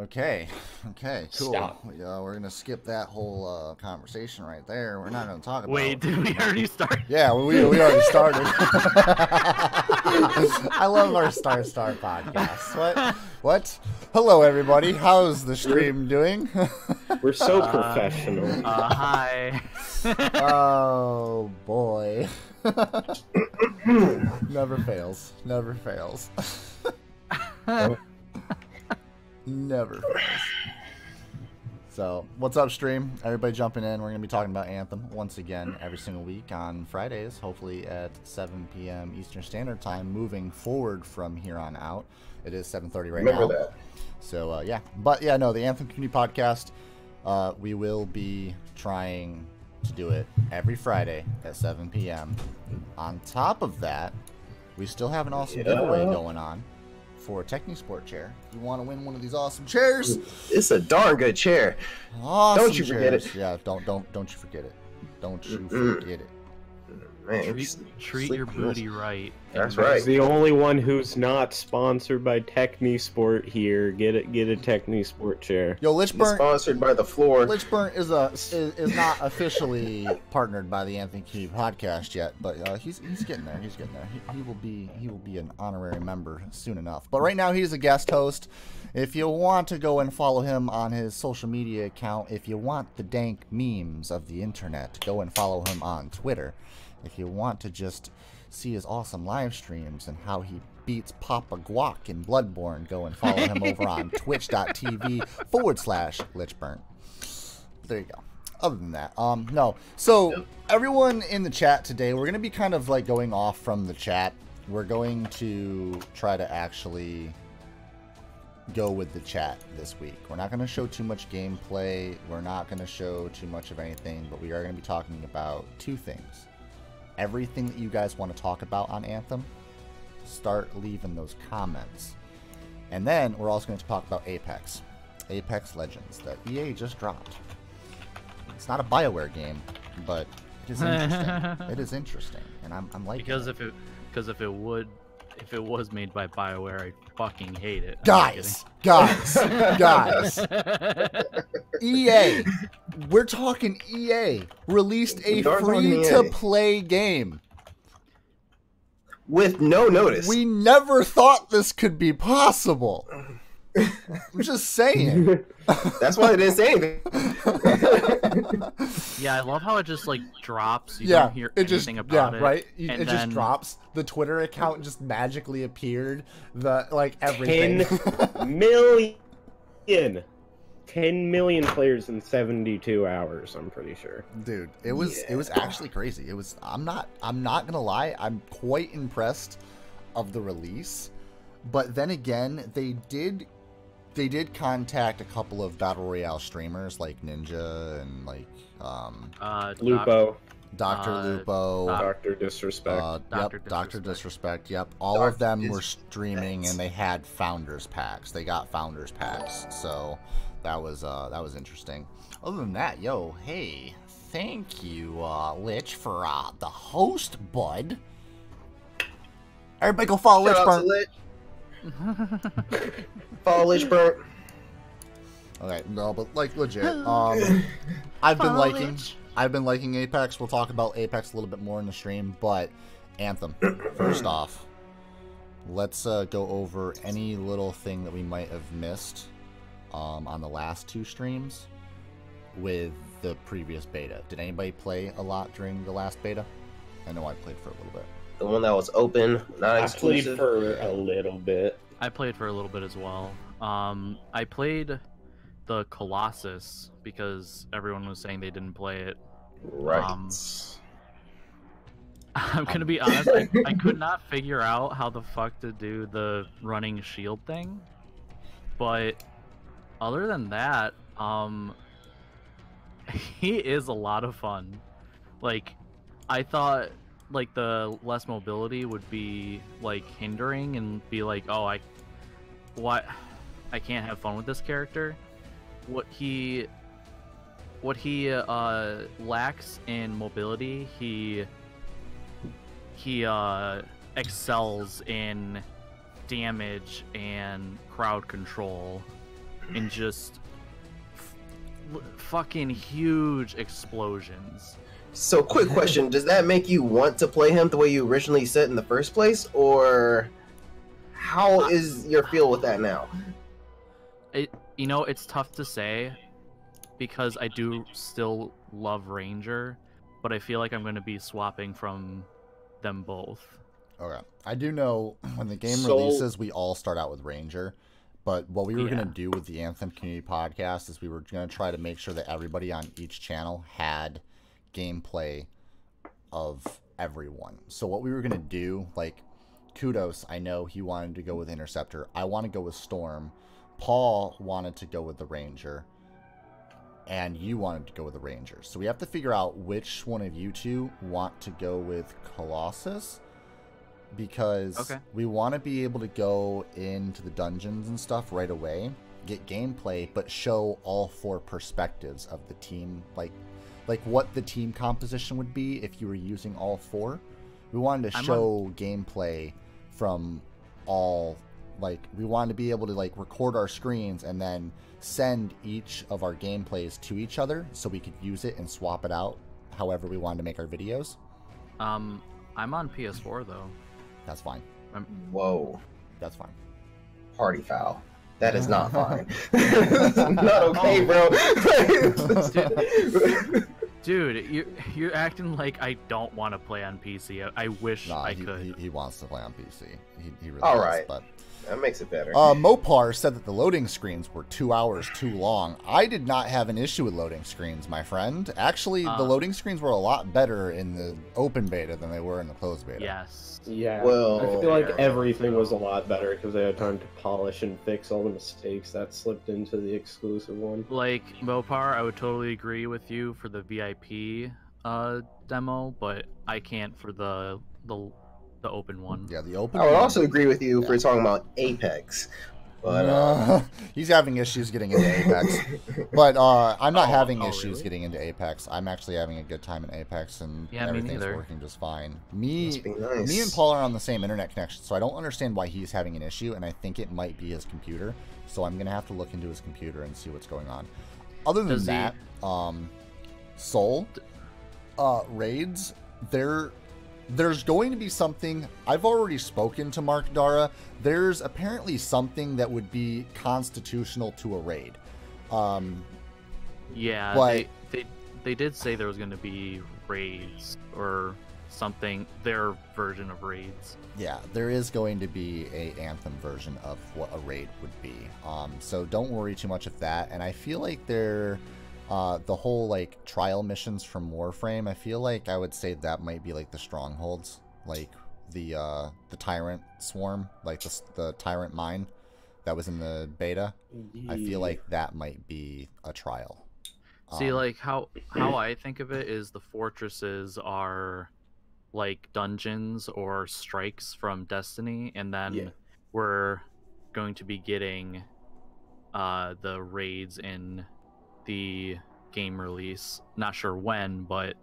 Okay, cool. Stop. We're gonna skip that whole conversation right there. We're not gonna talk about. Wait, did we already start? Yeah, we already started. I love our Star podcast. What? Hello, everybody. How's the stream doing? We're so professional. Hi. Oh boy. Never fails. Never fails. Never fails. So, what's up, stream? Everybody jumping in. We're going to be talking about Anthem once again every single week on Fridays, hopefully at 7 p.m. Eastern Standard Time, moving forward from here on out. It is 7:30 right now. Remember that. So, yeah. But, yeah, no, the Anthem Community Podcast, we will be trying to do it every Friday at 7 p.m. On top of that, we still have an awesome giveaway going on for a Technisport chair. If you want to win one of these awesome chairs, It's a darn good chair. awesome Don't you forget chairs. it. Yeah, don't you forget it. Don't you forget it. Man, Treat your booty right. That's And right. He's the only one who's not sponsored by Technisport here. Get a Technisport chair. Yo, He's Lichburn sponsored by the floor. is not officially partnered by the Anthem Community Podcast yet, but he's getting there. He's getting there. He will be an honorary member soon enough. But right now he's a guest host. If you want to go and follow him on his social media account, if you want the dank memes of the internet, go and follow him on Twitter. If you want to just see his awesome live streams and how he beats Papa Guac in Bloodborne, go and follow him over on twitch.tv/Lichburn. There you go. Other than that, no. So everyone in the chat today, we're going to be kind of like going off from the chat. We're going to try to actually go with the chat this week. We're not going to show too much gameplay. We're not going to show too much of anything, but we are going to be talking about two things. Everything that you guys want to talk about on Anthem, start leaving those comments. And then we're also going to talk about Apex Legends that EA just dropped. It's not a BioWare game, but it is interesting. It is interesting, and I'm liking Because it. if it was made by BioWare, I fucking hate it. Guys, EA, we're talking EA released a free-to-play game. With no notice. We never thought this could be possible. I'm just saying. That's why I didn't say anything. Yeah, I love how it just like drops. You Yeah, don't hear it just anything about it. right. And It just then- drops. The Twitter account just magically appeared. Everything. 10 million. 10 million players in 72 hours, I'm pretty sure. Dude, it was actually crazy. It was I'm not gonna lie, I'm quite impressed of the release. But then again, they did contact a couple of Battle Royale streamers like Ninja and like Lupo. Dr. Lupo, Dr. Disrespect. Dr. Disrespect, yep. All of them were streaming and they had founders packs. They got founders packs. So that was interesting. Other than that, yo, hey, thank you, Lich, for the host, bud. Everybody go follow Shout out to Lichburn. Lich. Follow Lichburn. Okay, no, but like legit. I've been liking Apex. We'll talk about Apex a little bit more in the stream, but Anthem. First off, let's go over any little thing that we might have missed on the last two streams with the previous beta. Did anybody play a lot during the last beta? I know I played for a little bit. The one that was open, not I played exclusive. for a little bit. I played for a little bit as well. I played the Colossus because everyone was saying they didn't play it. Right. I'm gonna be honest, I could not figure out how the fuck to do the running shield thing. But other than that, he is a lot of fun. Like, I thought like the less mobility would be like hindering and be like, oh, I can't have fun with this character. What he lacks in mobility, he excels in damage and crowd control and just fucking huge explosions. So, quick question: does that make you want to play him the way you originally said in the first place, or how is your feel with that now? It's tough to say because I do still love Ranger, but I feel like I'm going to be swapping from them both. Okay. I do know when the game So- releases, we all start out with Ranger. But what we were going to do with the Anthem Community Podcast is we were going to try to make sure that everybody on each channel had gameplay of everyone. So what we were going to do, like, Kudos, I know he wanted to go with Interceptor. I want to go with Storm. Paul wanted to go with the Ranger. And you wanted to go with the Ranger. So we have to figure out which one of you two want to go with Colossus. Because we want to be able to go into the dungeons and stuff right away, get gameplay, but show all four perspectives of the team, like what the team composition would be if you were using all four. We wanted to show gameplay from all, like, we wanted to be able to, like, record our screens and then send each of our gameplays to each other so we could use it and swap it out however we wanted to make our videos. I'm on PS4 though. That's fine. Whoa. That's fine. Party foul. That is not fine. Not okay, bro. Dude, you're acting like I don't want to play on PC. I wish I could. He wants to play on PC. He really All does, right. but That makes it better. Mopar said that the loading screens were 2 hours too long. I did not have an issue with loading screens, my friend. Actually, the loading screens were a lot better in the open beta than they were in the closed beta. Yes. Yeah. Well, I feel like everything was a lot better because they had time to polish and fix all the mistakes that slipped into the exclusive one. Like Mopar, I would totally agree with you for the VIP demo, but I can't for the open one. Yeah, the open I would one- also agree with you if we're talking about Apex. But he's having issues getting into Apex. But I'm not having issues really? getting into Apex. I'm actually having a good time in Apex, and Yeah, me everything's neither. working just fine. must be nice. Me and Paul are on the same internet connection, so I don't understand why he's having an issue, and I think it might be his computer. So I'm gonna have to look into his computer and see what's going on. Other than Does he- that, Soul raids, there's going to be something. I've already spoken to Mark Dara. There's apparently something that would be constitutional to a raid. Yeah, But- they did say there was going to be raids or something, their version of raids. Yeah, there is going to be a Anthem version of what a raid would be. So don't worry too much of that. And I feel like the whole like trial missions from Warframe, I feel like I would say that might be like the strongholds, like the Tyrant Swarm, like the Tyrant Mine that was in the beta. I feel like that might be a trial. See, like how I think of it is the fortresses are like dungeons or strikes from Destiny, and then Yeah. we're going to be getting the raids in the game release. Not sure when, but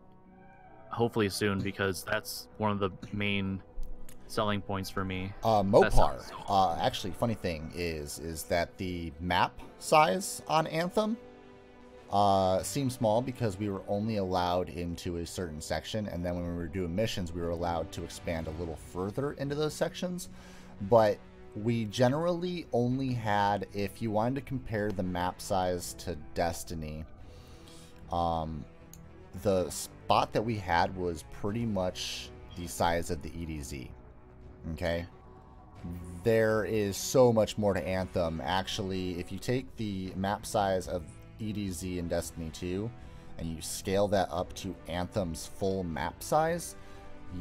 hopefully soon, because that's one of the main selling points for me. Mopar, sounds actually, funny thing is that the map size on Anthem seemed small because we were only allowed into a certain section, and then when we were doing missions, we were allowed to expand a little further into those sections. But we generally only had, if you wanted to compare the map size to Destiny, the spot that we had was pretty much the size of the EDZ. Okay? There is so much more to Anthem. Actually, if you take the map size of EDZ in Destiny 2 and you scale that up to Anthem's full map size,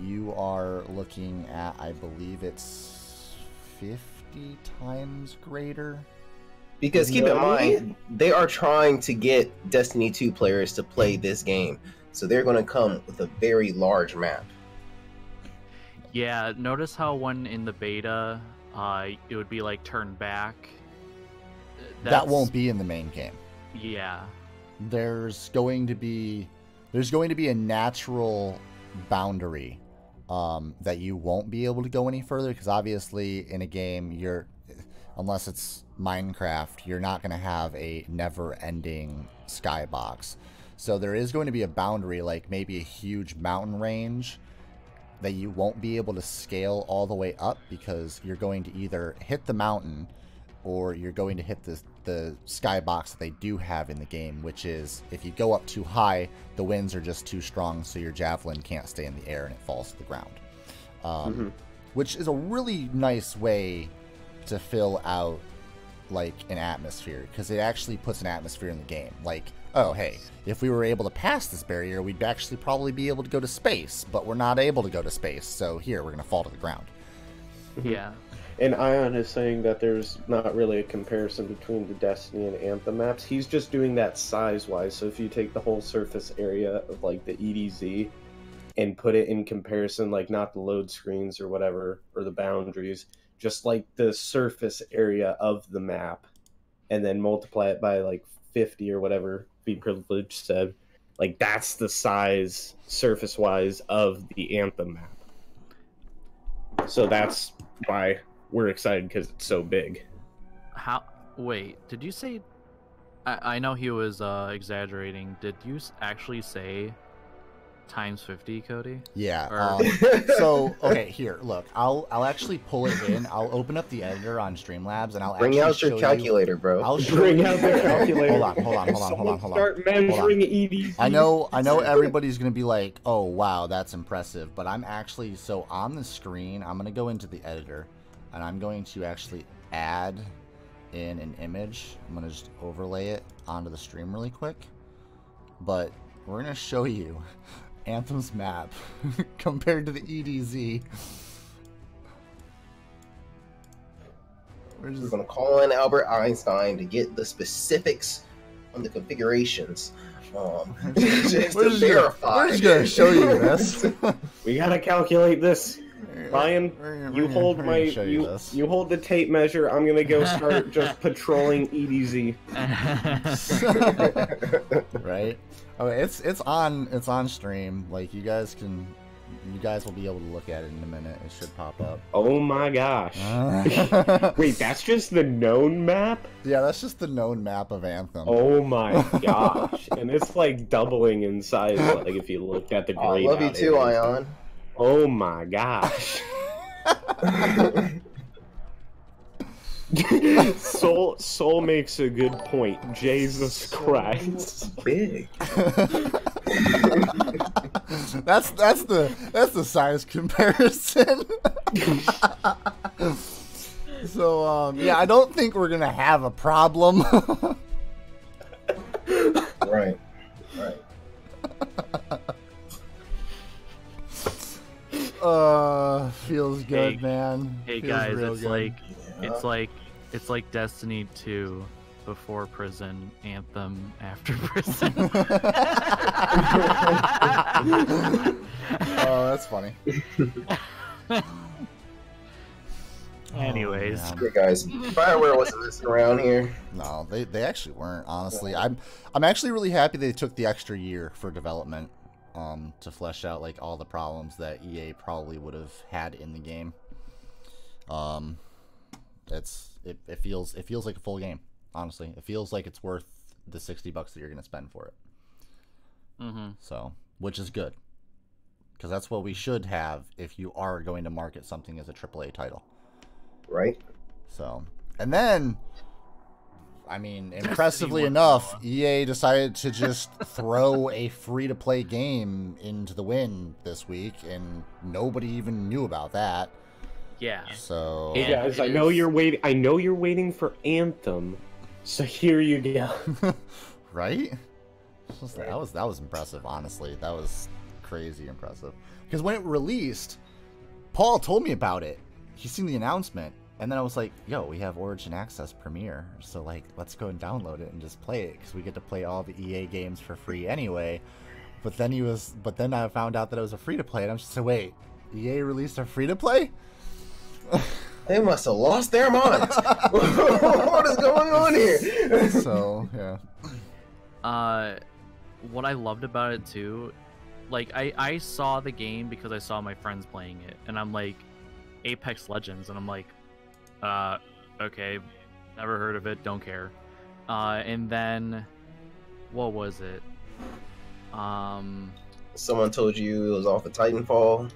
you are looking at, I believe it's 50 times greater. Because keep in mind, they are trying to get Destiny 2 players to play this game. So they're going to come with a very large map. Yeah, notice how when in the beta, it would be like turned back. That won't be in the main game. Yeah. There's going to be a natural boundary that you won't be able to go any further, because obviously in a game unless it's Minecraft, you're not going to have a never-ending skybox. So there is going to be a boundary, like maybe a huge mountain range that you won't be able to scale all the way up, because you're going to either hit the mountain or you're going to hit the skybox that they do have in the game, which is if you go up too high, the winds are just too strong, so your javelin can't stay in the air and it falls to the ground. Which is a really nice way to fill out like an atmosphere, because it actually puts an atmosphere in the game. Like, oh hey, if we were able to pass this barrier, we'd actually probably be able to go to space, but we're not able to go to space, so here we're gonna fall to the ground. Yeah. And Ion is saying that there's not really a comparison between the Destiny and Anthem maps. He's just doing that size-wise. So if you take the whole surface area of like the EDZ and put it in comparison, like not the load screens or whatever, or the boundaries, just like the surface area of the map, and then multiply it by like 50 or whatever Be Privileged said. Like that's the size, surface-wise, of the Anthem map. So that's why we're excited, because it's so big. Wait, did you say... I know he was exaggerating. Did you actually say times 50, Cody? Yeah. So okay, here, look. I'll actually pull it in. I'll open up the editor on Streamlabs, and I'll bring out your calculator, bro. I'll Bring out the calculator. Hold on. Start measuring EDZ. I know everybody's gonna be like, oh wow, that's impressive, but I'm actually, so on the screen, I'm gonna go into the editor, and I'm going to actually add in an image. I'm gonna just overlay it onto the stream really quick, but we're gonna show you Anthem's map compared to the EDZ. We're going to call in Albert Einstein to get the specifics on the configurations. Just to verify. We're just going to show you this. We got to calculate this. Ryan, you hold the tape measure. I'm going to go start just patrolling EDZ. Right? Okay, it's on stream. Like you guys will be able to look at it in a minute. It should pop up. Oh my gosh. Wait, that's just the known map? Yeah, that's just the known map of Anthem. Oh my gosh. And it's like doubling in size, like if you look at the grade. I love you too, Ion. Oh my gosh. Soul makes a good point. Jesus Christ. Big. That's the size comparison. So yeah, I don't think we're gonna have a problem. Right. Feels good, man. Hey Feels guys, real good. it's like Destiny 2 before prison, Anthem after prison. Oh, that's funny. Anyways, Okay, guys. Bioware wasn't messing around here. No, they actually weren't. Honestly, I'm actually really happy they took the extra year for development, to flesh out like all the problems that EA probably would have had in the game. It feels like a full game. Honestly, it feels like it's worth the $60 that you're gonna spend for it. So, which is good, because that's what we should have if you are going to market something as a AAA title. Right. So, and then I mean, impressively enough, EA decided to just throw a free-to-play game into the wind this week, and nobody even knew about that. Yeah. So, Hey guys, I know you're waiting for Anthem, so here you go. right? That was impressive. Honestly, that was crazy impressive. Because when it released, Paul told me about it. He seen the announcement. And then I was like, yo, we have Origin Access Premiere, so like, let's go and download it and just play it, because we get to play all the EA games for free anyway. But then I found out that it was a free-to-play, and I'm just like, wait, EA released a free-to-play? They must have lost their minds. What is going on here? So, yeah. What I loved about it too, like, I saw the game because I saw my friends playing it, and I'm like, Apex Legends, and I'm like, okay, never heard of it, don't care. And then, what was it? Someone told you it was off of Titanfall.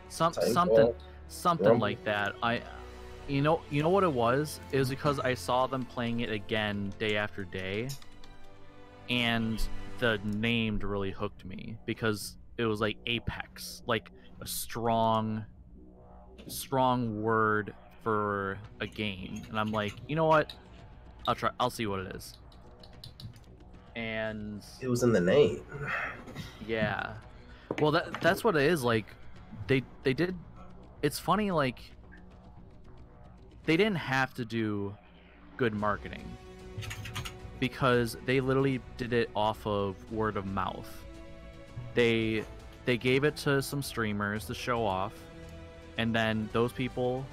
Something like that. You know what it was? It was because I saw them playing it again day after day, and the name really hooked me because it was like Apex, like a strong word for a game, and I'm like, you know what, I'll see what it is. And it was in the name. Yeah, well, that's what it is. Like, they did, it's funny, like, they didn't have to do good marketing because they literally did it off of word of mouth. They gave it to some streamers to show off, and then those people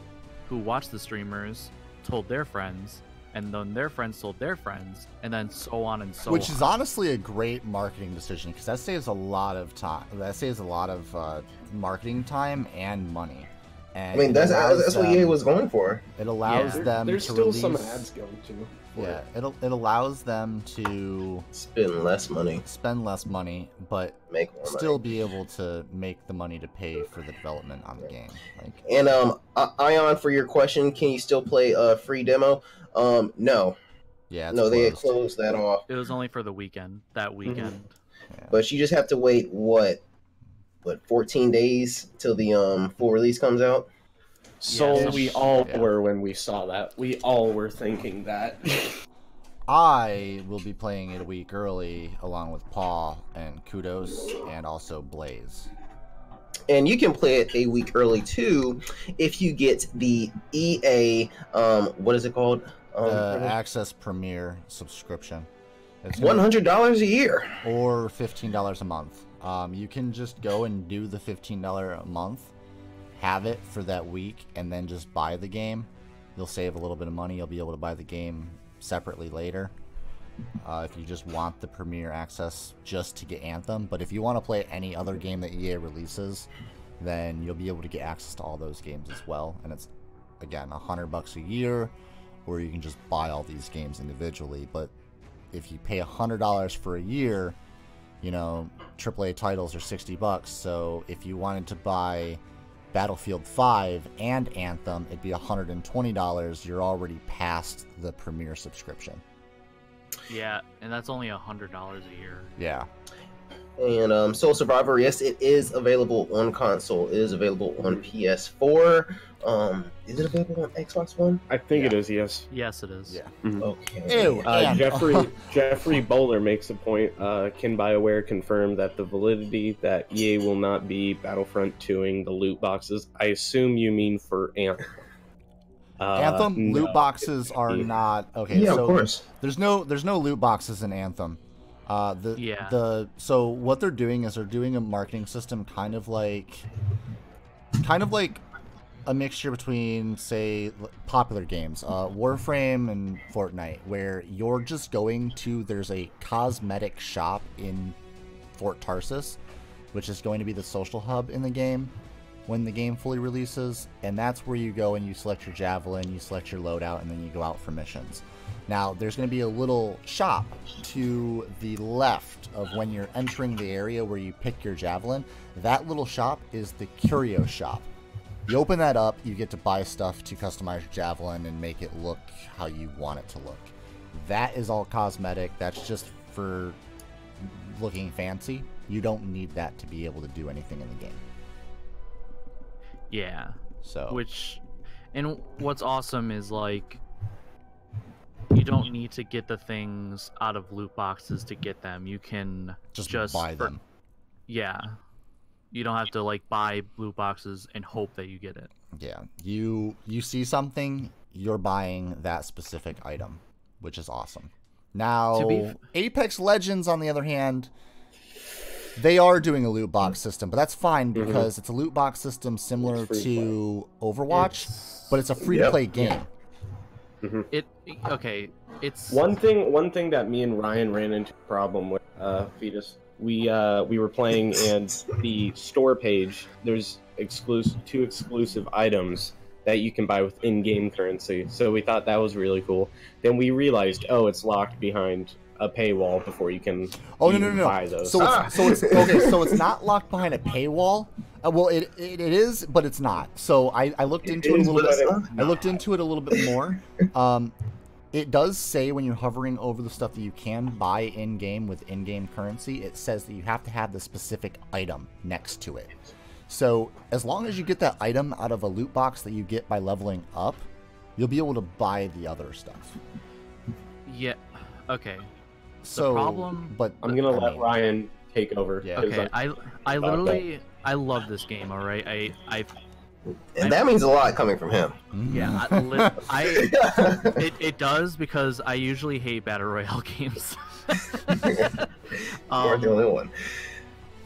who watched the streamers told their friends, and then their friends told their friends, and then so on and so on. Which is honestly a great marketing decision, because that saves a lot of time. That saves a lot of marketing time and money. And I mean, that's what EA was going for. It allows them there's to still release, some ads going to. Yeah, it allows them to spend less money, but make more still money. be able to make the money to pay for the development on the game. Like, and Ion, for your question, can you still play a free demo? No. Yeah, no, they had closed that off. It was only for the weekend. That weekend. Mm-hmm. Yeah. But you just have to wait what 14 days till the full release comes out. So yeah, we all were when we saw that. We all were thinking that. I will be playing it a week early, along with Paul and Kudos, and also Blaze. And you can play it a week early too, if you get the EA. What is it called? Access Premier subscription. It's $100 a year, or $15 a month. You can just go and do the $15 a month, have it for that week, and then just buy the game. You'll save a little bit of money. You'll be able to buy the game separately later, if you just want the Premier access just to get Anthem. But if you want to play any other game that EA releases, then you'll be able to get access to all those games as well. And it's, again, $100 a year, or you can just buy all these games individually. But if you pay $100 for a year, you know, AAA titles are $60. So if you wanted to buy Battlefield 5 and Anthem, it'd be $120. You're already past the Premier subscription. Yeah, and that's only $100 a year. Yeah. And Soul Survivor, yes, it is available on console. It is available on PS4. Is it available on Xbox One? I think it is, yes. Yes, it is. Yeah. Mm-hmm. Okay. Ew, Jeffrey Bowler makes a point. Can BioWare confirm that the validity that EA will not be Battlefront 2ing the loot boxes? I assume you mean for Anthem. Anthem loot boxes are not okay. Yeah, so of course. There's no loot boxes in Anthem. So what they're doing is they're doing a marketing system kind of like a mixture between, say, popular games, Warframe and Fortnite, where you're just going to, there's a cosmetic shop in Fort Tarsis, which is going to be the social hub in the game when the game fully releases, and that's where you go and you select your javelin, you select your loadout, and then you go out for missions. Now, there's going to be a little shop to the left of when you're entering the area where you pick your javelin. That little shop is the curio shop. You open that up, you get to buy stuff to customize your javelin and make it look how you want it to look. that is all cosmetic. That's just for looking fancy. You don't need that to be able to do anything in the game. Yeah. So And what's awesome is like you don't need to get the things out of loot boxes to get them. You can just buy them. Yeah. You don't have to like buy loot boxes and hope that you get it. Yeah. You see something, you're buying that specific item, which is awesome. Now, Apex Legends, on the other hand, they are doing a loot box system, but that's fine because it's a loot box system similar to Overwatch, but it's a free-to-play game. It's one thing that me and Ryan ran into a problem with, Fetus. We were playing, and the store page, there's two exclusive items that you can buy with in-game currency. So we thought that was really cool. Then we realized, oh, it's locked behind a paywall before you can buy those. So it's okay. So it's not locked behind a paywall. Well, it is, but it's not. So I looked into it a little bit. I looked into it a little bit more. It does say when you're hovering over the stuff that you can buy in-game with in-game currency, it says that you have to have the specific item next to it. So as long as you get that item out of a loot box that you get by leveling up, you'll be able to buy the other stuff. Yeah. Okay. So, the problem, but I'm gonna let Ryan take over. Yeah. Okay. I literally I love this game. All right. And that means a lot coming from him. Yeah, it does because I usually hate battle royale games. You aren't the only one.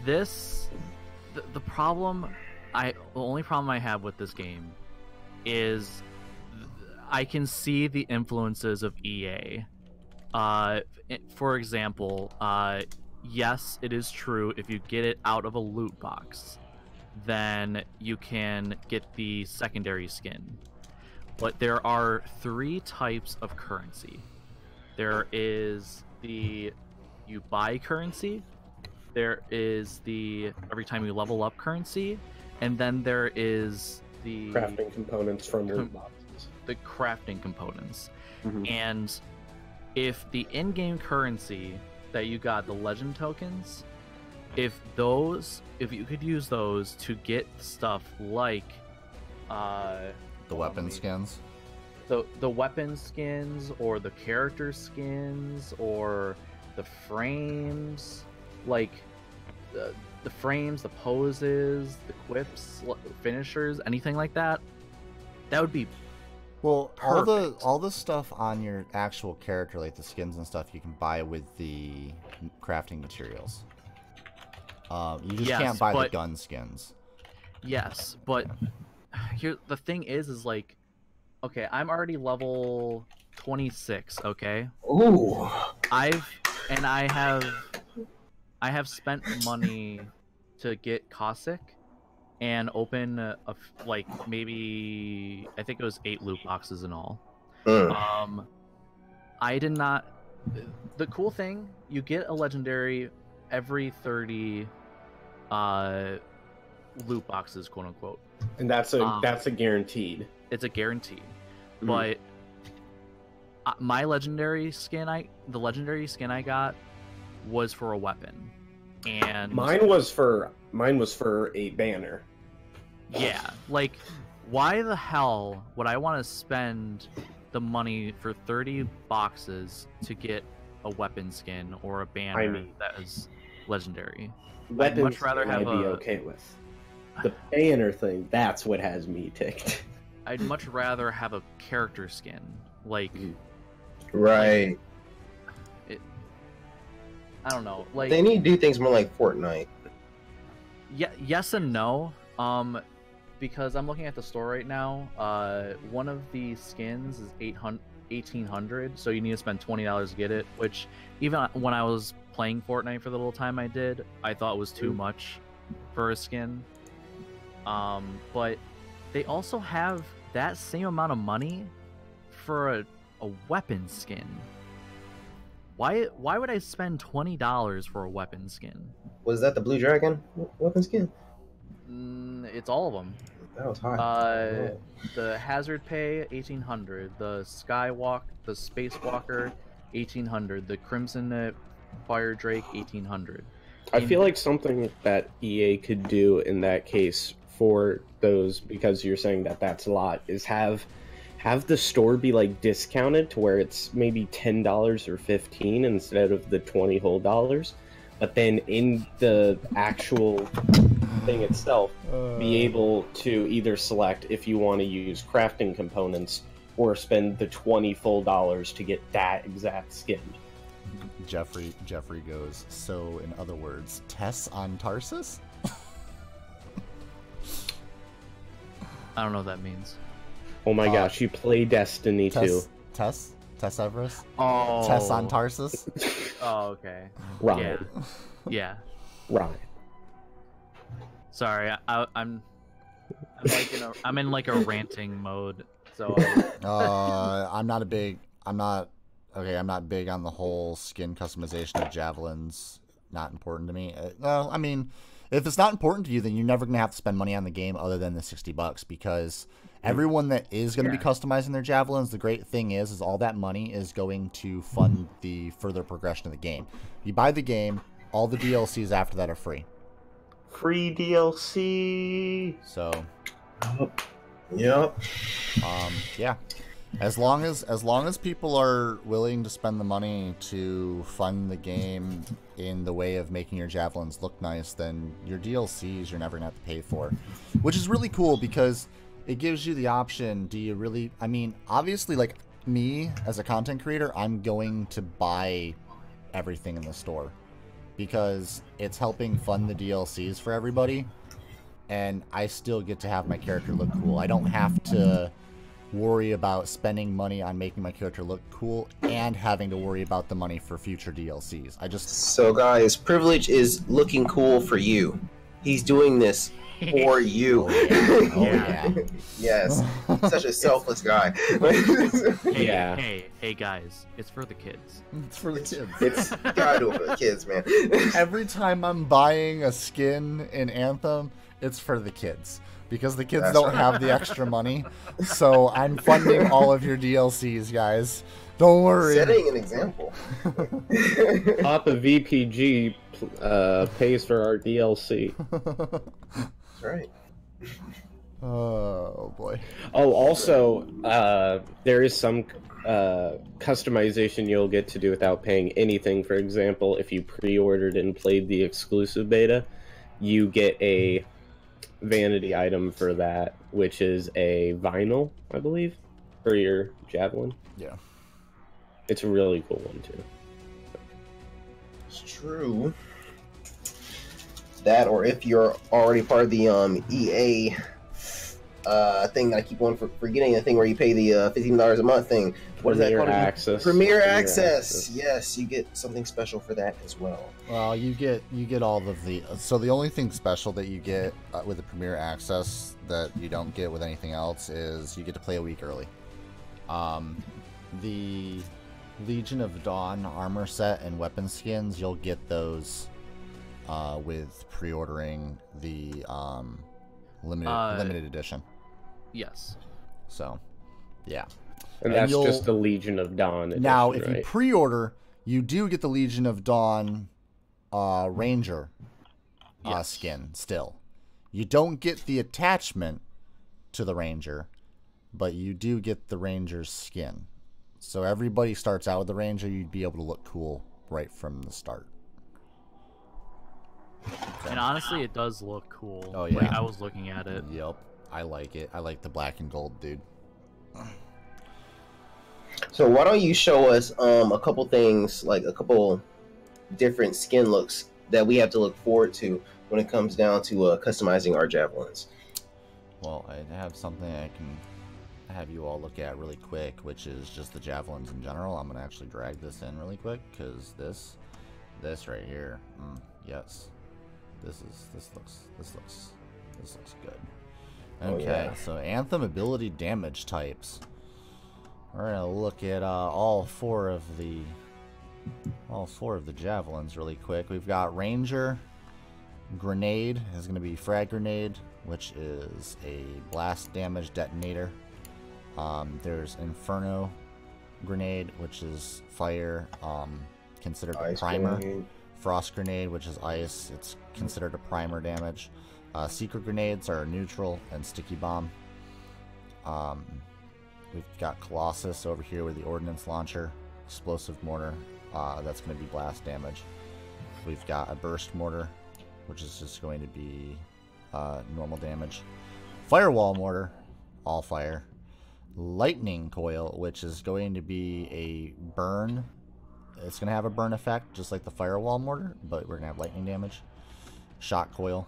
The only problem I have with this game is I can see the influences of EA. For example, yes, it is true if you get it out of a loot box, then you can get the secondary skin. But there are 3 types of currency. There is the you buy currency, there is the every time you level up currency, and then there is the crafting components from loot boxes. The crafting components. And if the in-game currency that you got, the legend tokens, if you could use those to get stuff like the weapon skins, the weapon skins, or the character skins, or the frames, like the frames, the poses, the quips, finishers, anything like that, that would be well, perfect. all the stuff on your actual character, like the skins and stuff, you can buy with the crafting materials. You just can't buy the gun skins. Yes, but here the thing is like, okay, I'm already level 26. Okay. Ooh. I have spent money to get Cossack and open like maybe I think it was 8 loot boxes in all. I did not. The cool thing, you get a legendary every 30 loot boxes, quote unquote, and that's a guaranteed. It's a guarantee. But my legendary skin, the legendary skin I got was for a weapon, and mine was for a banner. Yeah, like why the hell would I want to spend the money for 30 boxes to get a weapon skin or a banner that is legendary? I'd much rather have be okay with. The banner thing, that's what has me ticked. I'd much rather have a character skin, like right. Like, I don't know. Like they need to do things more like Fortnite. Yeah, yes and no. Because I'm looking at the store right now. One of the skins is $1,800, so you need to spend $20 to get it. Which even when I was playing Fortnite for the little time I did, I thought was too much for a skin. But they also have that same amount of money for a weapon skin. Why would I spend $20 for a weapon skin? Was that the Blue Dragon weapon skin? It's all of them. That was high. The Hazard Pay $1,800, the Skywalk, the Spacewalker 1800. The Crimson Fire Drake, 1800. I feel like something that EA could do in that case for those, because you're saying that that's a lot, is have the store be like discounted to where it's maybe $10 or $15 instead of the $20 whole dollars, but then in the actual thing itself be able to either select if you want to use crafting components or spend the $20 full dollars to get that exact skin. Jeffrey goes, so in other words, Tess on Tarsus? I don't know what that means. Oh my gosh, you play Destiny too. Tess Everest? Oh. Tess on Tarsus? Oh, okay. Ryan. Yeah. Ryan. Sorry, I'm in like a ranting mode. So I'm not big on the whole skin customization of javelins. Not important to me. Well, I mean, if it's not important to you, then you're never gonna have to spend money on the game other than the $60, because everyone that is going to be customizing their javelins, the great thing is all that money is going to fund the further progression of the game. You buy the game, all the DLCs after that are free. Free DLC. So, Yep. Yeah. As long as people are willing to spend the money to fund the game in the way of making your javelins look nice, then your DLCs you're never gonna have to pay for, which is really cool because it gives you the option. Do you really? I mean, obviously, like me as a content creator, I'm going to buy everything in the store because it's helping fund the DLCs for everybody, and I still get to have my character look cool. I don't have to worry about spending money on making my character look cool and having to worry about the money for future DLCs. So guys, Privilege is looking cool for you. He's doing this for you. Oh, yeah. Yes. Such a selfless guy. Hey guys, it's for the kids. It's for the kids. It's gotta do it for the kids, man. Every time I'm buying a skin in Anthem, it's for the kids. Because the kids don't have the extra money. So I'm funding all of your DLCs, guys. Don't worry. Setting an example. Papa VPG pays for our DLC. That's right. Oh, boy. Oh, also, there is some customization you'll get to do without paying anything. For example, if you pre-ordered and played the exclusive beta, you get a vanity item for that, which is a vinyl, I believe, for your javelin. Yeah. It's a really cool one, too. It's true. That, or if you're already part of the EA thing that I keep on forgetting, the thing where you pay the $15 a month thing. What is that called? Premier Access. Yes, you get something special for that as well. Well, you get all of the. So the only thing special that you get with the Premier Access that you don't get with anything else is you get to play a week early. The Legion of Dawn armor set and weapon skins, you'll get those with pre-ordering the limited edition. Yes. So, yeah. And that's just the Legion of Dawn edition, now, if right? you pre-order, you do get the Legion of Dawn Ranger skin still. You don't get the attachment to the Ranger, but you do get the Ranger's skin. So everybody starts out with the Ranger. You'd be able to look cool right from the start. And honestly, it does look cool. Oh, yeah. Like, I was looking at it. Yep. I like it. I like the black and gold, dude. So why don't you show us a couple things, like a couple different skin looks that we have to look forward to when it comes down to customizing our javelins. Well, I have something I can have you all look at really quick, which is just the javelins in general. I'm gonna actually drag this in really quick because this right here, yes, this looks good. Okay, yeah. So Anthem ability damage types. We're gonna look at all four of the javelins really quick. We've got Ranger. Grenade is going to be Frag Grenade, which is a blast damage detonator. There's Inferno Grenade, which is fire, considered a Ice primer. grenade. Frost Grenade, which is ice, it's considered a primer damage. Secret Grenades are neutral, and Sticky Bomb. We've got Colossus over here with the Ordnance Launcher, Explosive Mortar, that's going to be blast damage. We've got a Burst Mortar, which is just going to be normal damage. Firewall Mortar, all fire. Lightning Coil, which is going to be a burn. It's going to have a burn effect, just like the Firewall Mortar, but we're going to have lightning damage. Shock Coil.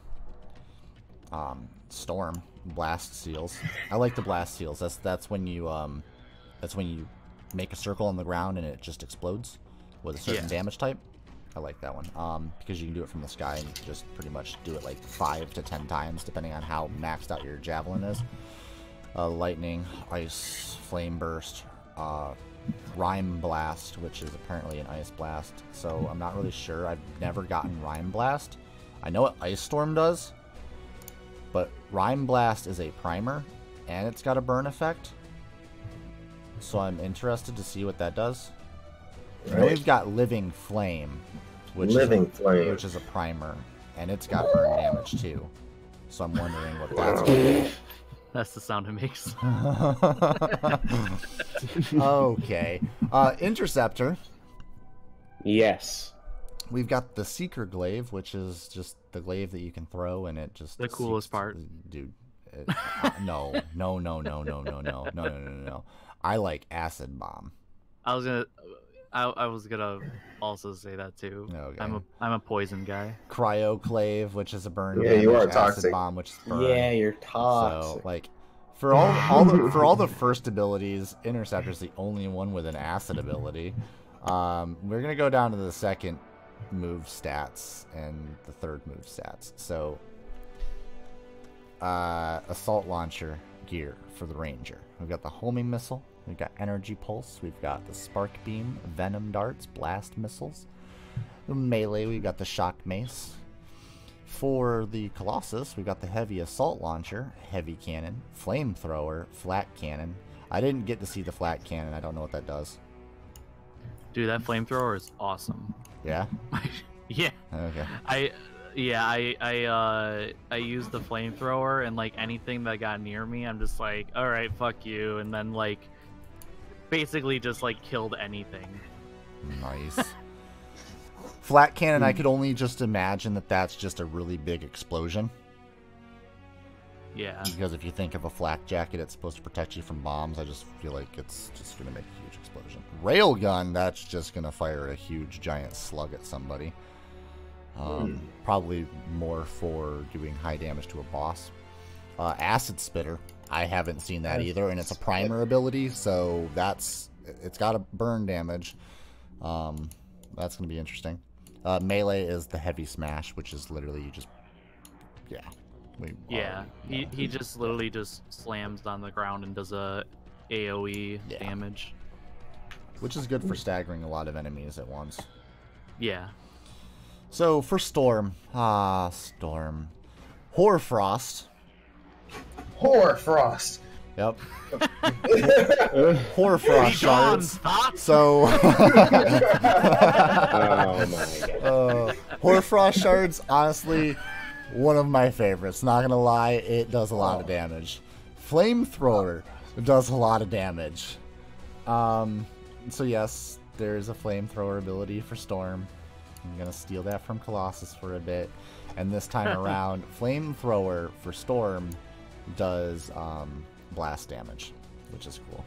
Storm. Blast Seals. I like the Blast Seals. That's when you make a circle on the ground and it just explodes with a certain damage type. I like that one. Because you can do it from the sky and you can just pretty much do it like 5 to 10 times, depending on how maxed out your javelin is. Lightning, Ice, Flame Burst, Rime Blast, which is apparently an Ice Blast. So I'm not really sure. I've never gotten Rime Blast. I know what Ice Storm does, but Rime Blast is a primer, and it's got a burn effect. So I'm interested to see what that does. Right. Then we've got Living Flame, which is a primer, and it's got burn damage too. So I'm wondering what that's going to do. That's the sound it makes. Okay. Interceptor. Yes. We've got the Seeker Glaive, which is just the glaive that you can throw, and it just... The coolest part. Dude. No. I like Acid Bomb. I was gonna also say that too. Okay. I'm a poison guy. Cryo Clave, which is a burn. Yeah, you are Acid toxic. Bomb, which is burn. Yeah, you're toxic. So like, for all the first abilities, Interceptor's the only one with an acid ability. We're gonna go down to the second move stats and the third move stats. So, assault launcher gear for the Ranger. We've got the homing missile. We've got energy pulse. We've got the spark beam, venom darts, blast missiles. The melee, we've got the shock mace. For the Colossus, we've got the heavy assault launcher, heavy cannon, flamethrower, flat cannon. I didn't get to see the flat cannon. I don't know what that does. Dude, that flamethrower is awesome. Yeah. Yeah. Okay. I used the flamethrower, and like anything that got near me, I'm just like, all right, fuck you, and then like basically just like killed anything. Nice. Flat cannon, I could only just imagine that that's just a really big explosion. Yeah. Because if you think of a flak jacket, it's supposed to protect you from bombs. I just feel like it's just going to make a huge explosion. Railgun, that's just going to fire a huge giant slug at somebody. Probably more for doing high damage to a boss. Acid Spitter, I haven't seen that either, and it's a primer ability, so it's got a burn damage. That's going to be interesting. Melee is the heavy smash, which is literally you just... Yeah. He just literally just slams on the ground and does a AoE damage. Which is good for staggering a lot of enemies at once. Yeah. So for Storm, Storm. Hoarfrost. Hoarfrost. Yep. Hoarfrost shards. So Oh my god. Hoarfrost shards, honestly, one of my favorites. Not gonna lie, it does a lot of damage. Flamethrower does a lot of damage. So yes, there's a flamethrower ability for Storm. I'm gonna steal that from Colossus for a bit, and this time around, flamethrower for Storm does blast damage, which is cool.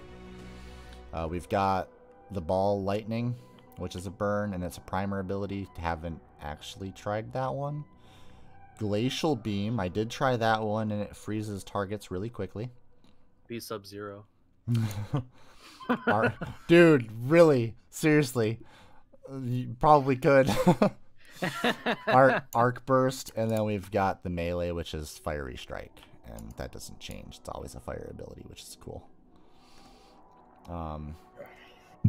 We've got the ball lightning, which is a burn, and it's a primer ability. Haven't actually tried that one. Glacial beam, I did try that one, and it freezes targets really quickly. Be Sub-Zero. Dude, really, seriously, you probably could. Arc burst, and then we've got the melee, which is fiery strike, and that doesn't change. It's always a fire ability, which is cool.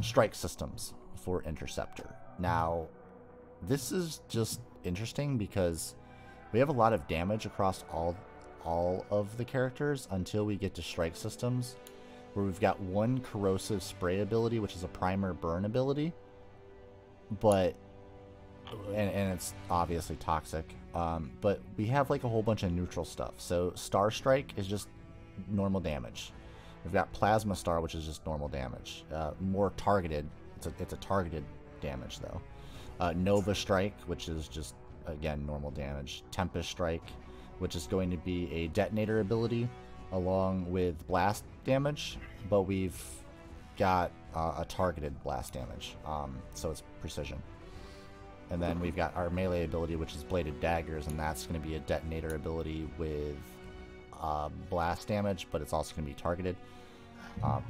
Strike systems for Interceptor. Now, this is just interesting because we have a lot of damage across all of the characters until we get to strike systems. where we've got one corrosive spray ability, which is a primer burn ability, but and it's obviously toxic. But we have like a whole bunch of neutral stuff. So Star Strike is just normal damage. We've got Plasma Star, which is just normal damage. More targeted. It's a targeted damage though. Nova Strike, which is just again normal damage. Tempest Strike, which is going to be a detonator ability along with blast damage, but we've got a targeted blast damage, so it's precision. And then we've got our melee ability, which is Bladed Daggers, and that's going to be a detonator ability with blast damage, but it's also going to be targeted.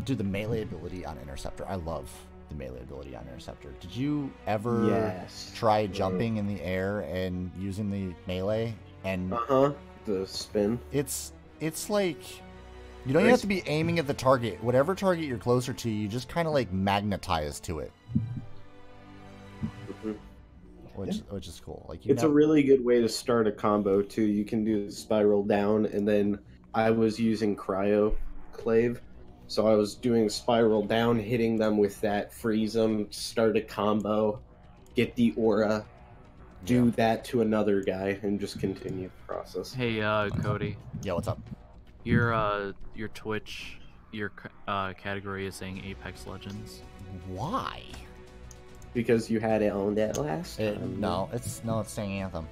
The melee ability on Interceptor. I love the melee ability on Interceptor. Did you ever try jumping in the air and using the melee? And the spin. It's like, you don't even have to be aiming at the target. Whatever target you're closer to, you just kind of like magnetize to it. Which is cool. Like it's a really good way to start a combo too. You can do the spiral down, and then I was using Cryo Clave, so I was doing spiral down, hitting them with that, freeze them, start a combo, get the aura, do that to another guy, and just continue the process. Hey, Cody. Yeah, what's up? Your Twitch, your category is saying Apex Legends. Why? Because you had it on that last time. No, it's saying Anthem.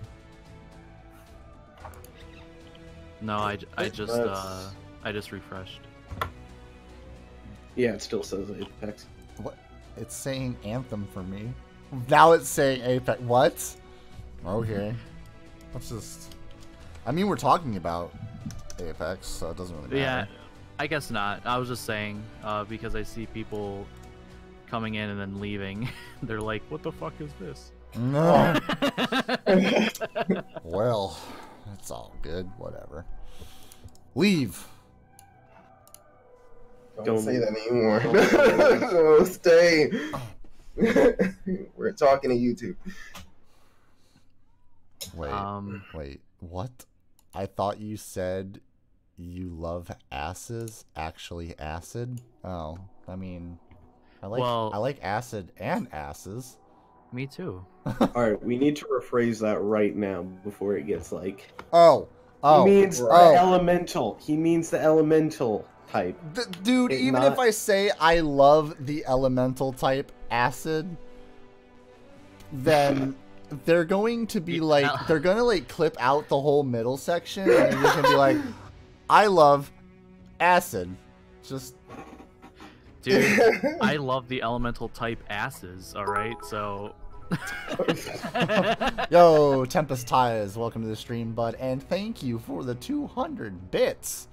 No, I just refreshed. Yeah, it still says Apex. What? It's saying Anthem for me. Now it's saying Apex. What? Okay. Let's just... I mean, we're talking about Apex, so it doesn't really matter. Yeah, I guess not. I was just saying, because I see people coming in and then leaving. They're like, what the fuck is this? No. Well, it's all good. Whatever. Leave. Don't say that anymore. Don't stay. We're talking to YouTube. Wait. What? I thought you said you love asses. Actually, acid. Oh, I mean, I like acid and asses. Me too. Alright, we need to rephrase that right now before it gets like... He means the elemental. He means the elemental type. Dude, even if I say I love the elemental type acid, then they're going to be like... They're going to like clip out the whole middle section, and you're just going to be like, I love acid. Just... Dude, I love the elemental type asses, alright? So... Yo, Tempest Ties, welcome to the stream, bud, and thank you for the 200 bits.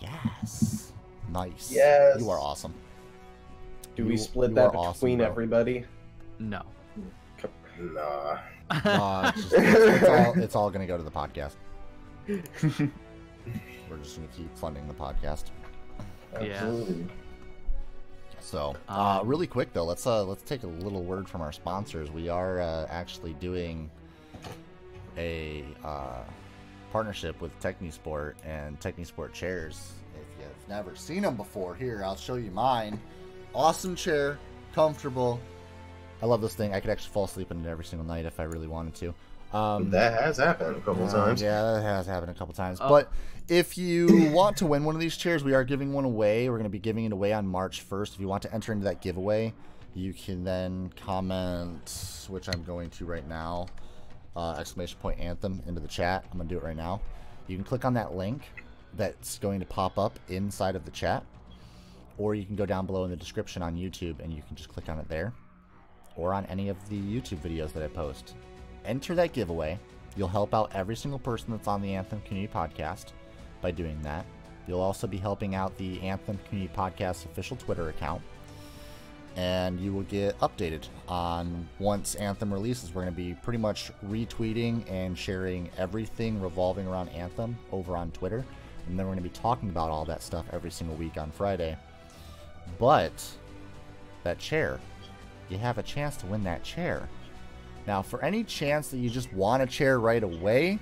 Yes. Nice. Yes. You are awesome. Do we split that between everybody? No. Nah. It's all going to go to the podcast. We're just going to keep funding the podcast. Absolutely. Yeah. So, really quick though, let's take a little word from our sponsors. We are actually doing a partnership with Technisport and Technisport chairs. If you've never seen them before, here I'll show you mine. Awesome chair, comfortable. I love this thing. I could actually fall asleep in it every single night if I really wanted to. That has happened a couple times. Yeah, that has happened a couple times. But if you want to win one of these chairs, we are giving one away. We're going to be giving it away on March 1st. If you want to enter into that giveaway, you can then comment, which I'm going to right now, !Anthem into the chat. I'm going to do it right now. You can click on that link that's going to pop up inside of the chat, or you can go down below in the description on YouTube and you can just click on it there, or on any of the YouTube videos that I post. Enter that giveaway. You'll help out every single person that's on the Anthem Community Podcast by doing that. You'll also be helping out the Anthem Community Podcast official Twitter account. And you will get updated on once Anthem releases. We're going to be pretty much retweeting and sharing everything revolving around Anthem over on Twitter. And then we're going to be talking about all that stuff every single week on Friday. But that chair, you have a chance to win that chair. Now, for any chance that you just want a chair right away,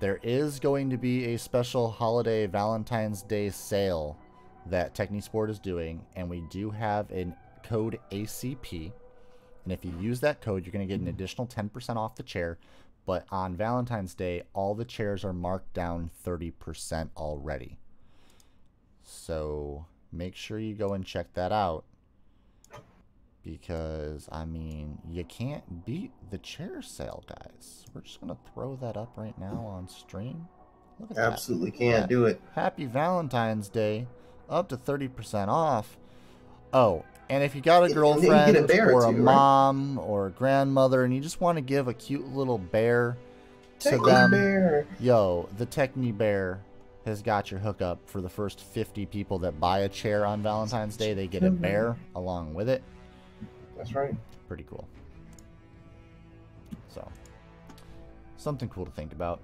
there is going to be a special holiday Valentine's Day sale that Technisport is doing, and we do have a code ACP. And if you use that code, you're going to get an additional 10% off the chair. But on Valentine's Day, all the chairs are marked down 30% already. So make sure you go and check that out. Because, I mean, you can't beat the chair sale, guys. We're just going to throw that up right now on stream. Look at Absolutely that. can't do it. Happy Valentine's Day. Up to 30% off. Oh, and if you got a girlfriend or a mom or a grandmother and you just want to give a cute little bear to them, yo, the Techni Bear has got your hookup for the first 50 people that buy a chair on Valentine's Day. They get a bear along with it. That's right. Pretty cool. So, something cool to think about.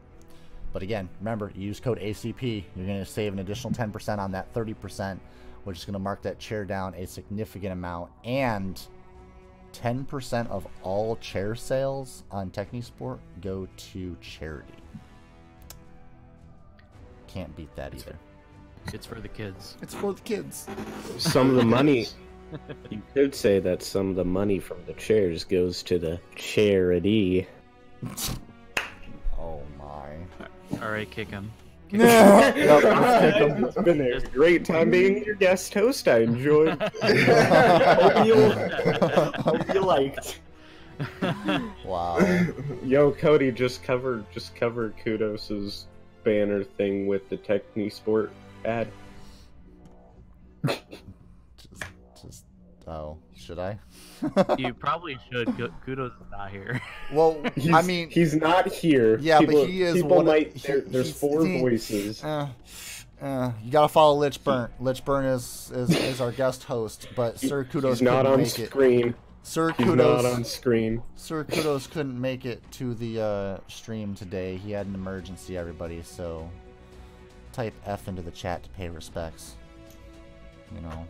But again, remember, use code ACP. You're going to save an additional 10% on that 30%, which is going to mark that chair down a significant amount. And 10% of all chair sales on Technisport go to charity. Can't beat that either. It's for the kids. It's for the kids. Some of the money, you could say that some of the money from the chairs goes to the charity. Oh my. All right, kick him. It's been a great time being your guest host. I enjoyed. Hope you liked. Wow. Yo, Cody, just cover Kudos's banner thing with the Technisport ad. Just oh, should I? You probably should. Kudos is not here. Well, I mean, he's not here. Yeah, people, but he is. People one might. of, there's four voices. You gotta follow Lich Burn. Lich Burn is our guest host, but Sir Kudos he's not couldn't on make screen. It. Sir He's Kudos not on screen. Sir Kudos couldn't make it to the stream today. He had an emergency, everybody. So type F into the chat to pay respects. You know.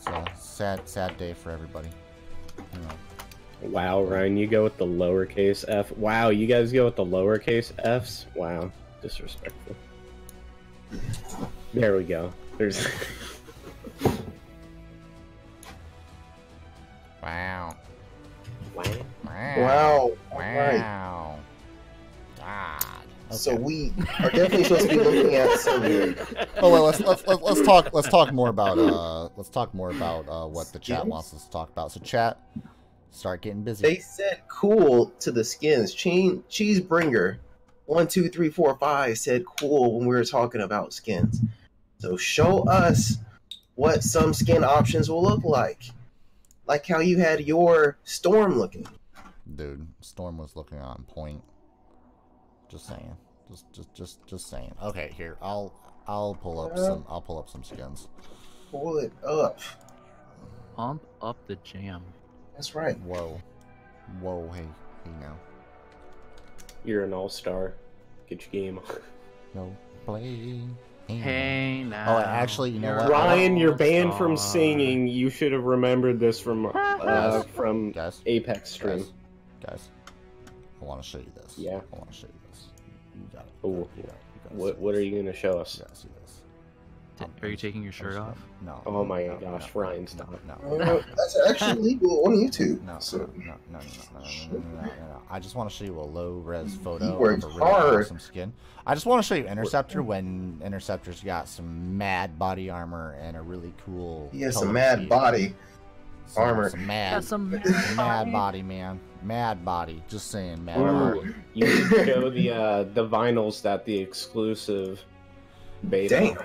It's a sad day for everybody. You know. Wow, Ryan, you go with the lowercase f. Wow, you guys go with the lowercase f's. Wow, disrespectful. There we go. There's. Wow. Wow. Wow. Wow. God. Okay. So we are definitely supposed to be looking at some. Oh well, let's talk more about what the chat wants us to talk about. So chat, start getting busy. They said cool to the skins. Cheesebringer 1 2 3 4 5 said cool when we were talking about skins. So show us what some skin options will look like how you had your Storm looking. Dude, Storm was looking on point. Just saying. Just saying. Okay, here. I'll pull up some skins. Pull it up. Pump up the jam. That's right. Whoa, hey now. You're an all-star. Get your game. No play. Hey now. Oh, actually, you know what? Ryan, you're banned from singing. You should have remembered this from guys, Apex stream. Guys, I want to show you this. Yeah. I want to show you this. You got it. Oh, what are you gonna show us? You gotta see this. Are you taking your shirt off? No. Oh my gosh, Ryan, stop. No. That's actually legal on YouTube. No. So. No. I just want to show you a low-res photo of worked a really hard. awesome skin. I just want to show you Interceptor when Interceptor's got some mad body armor and a really cool. He has some mad body armor. Some mad body, man. Mad body. Just saying, mad Ooh, body. you should show the vinyls that the exclusive beta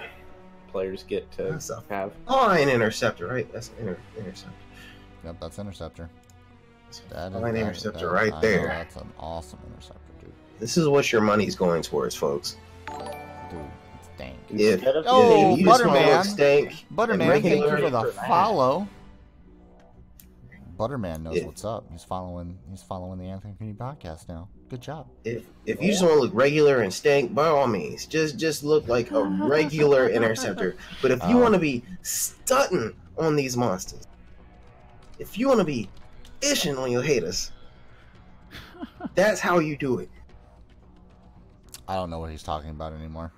players get to have. Fine Interceptor, right? That's Interceptor. Yep, that's Interceptor. That Fine Interceptor right there. That's an awesome Interceptor, dude. This is what your money's going towards, folks. Dude, it's dank. If Oh, you just wanna look stank Butterman, and thank you regular for the for that. follow. Butterman knows what's up. He's following the Anthem Community Podcast now. Good job. If you just want to look regular and stank, by all means, just look like a regular Interceptor. But if you want to be stunting on these monsters, if you want to be ishing on your haters, that's how you do it. I don't know what he's talking about anymore.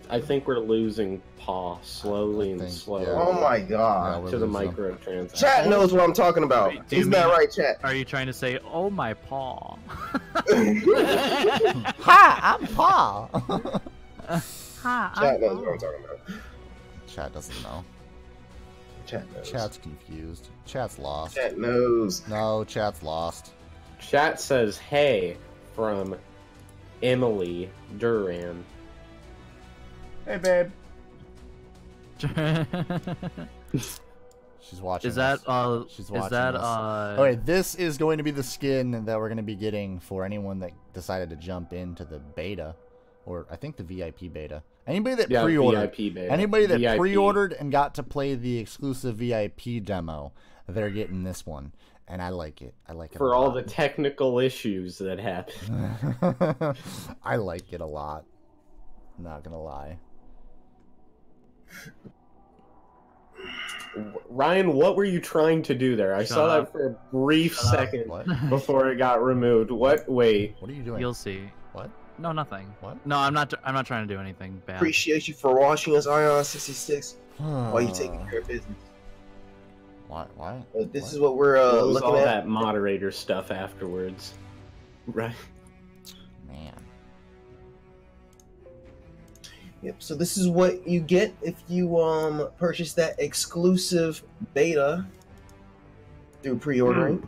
I think we're losing Paw slowly and slowly. Oh my god. To the microtransactions. Chat knows what I'm talking about. Wait, Isn't that right, chat? Are you trying to say, oh my paw? Hi, I'm Paul. Hi, Chat knows what I'm talking about. Chat doesn't know. Chat knows. Chat's confused. Chat's lost. Chat knows. No, chat's lost. Chat says, hey, from Emily Duran. Hey, babe. She's watching. Is that She's watching. Is that Okay, this is going to be the skin that we're going to be getting for anyone that decided to jump into the beta, or I think the VIP beta. Anybody that pre-ordered, anybody that VIP. pre-ordered and got to play the exclusive VIP demo, they're getting this one, and I like it. I like it for a all lot. the technical issues that happen. I like it a lot. Not gonna lie. Ryan, what were you trying to do there? I saw that for a brief second before it got removed. What? Wait. What are you doing? You'll see. What? No, nothing. What? No, I'm not trying to do anything bad. Appreciate you for watching us, Ion66, while you taking care of business. Why? This is what we're What was looking all at. that moderator stuff afterwards? Right. Man. Yep. So this is what you get if you purchase that exclusive beta through pre-ordering.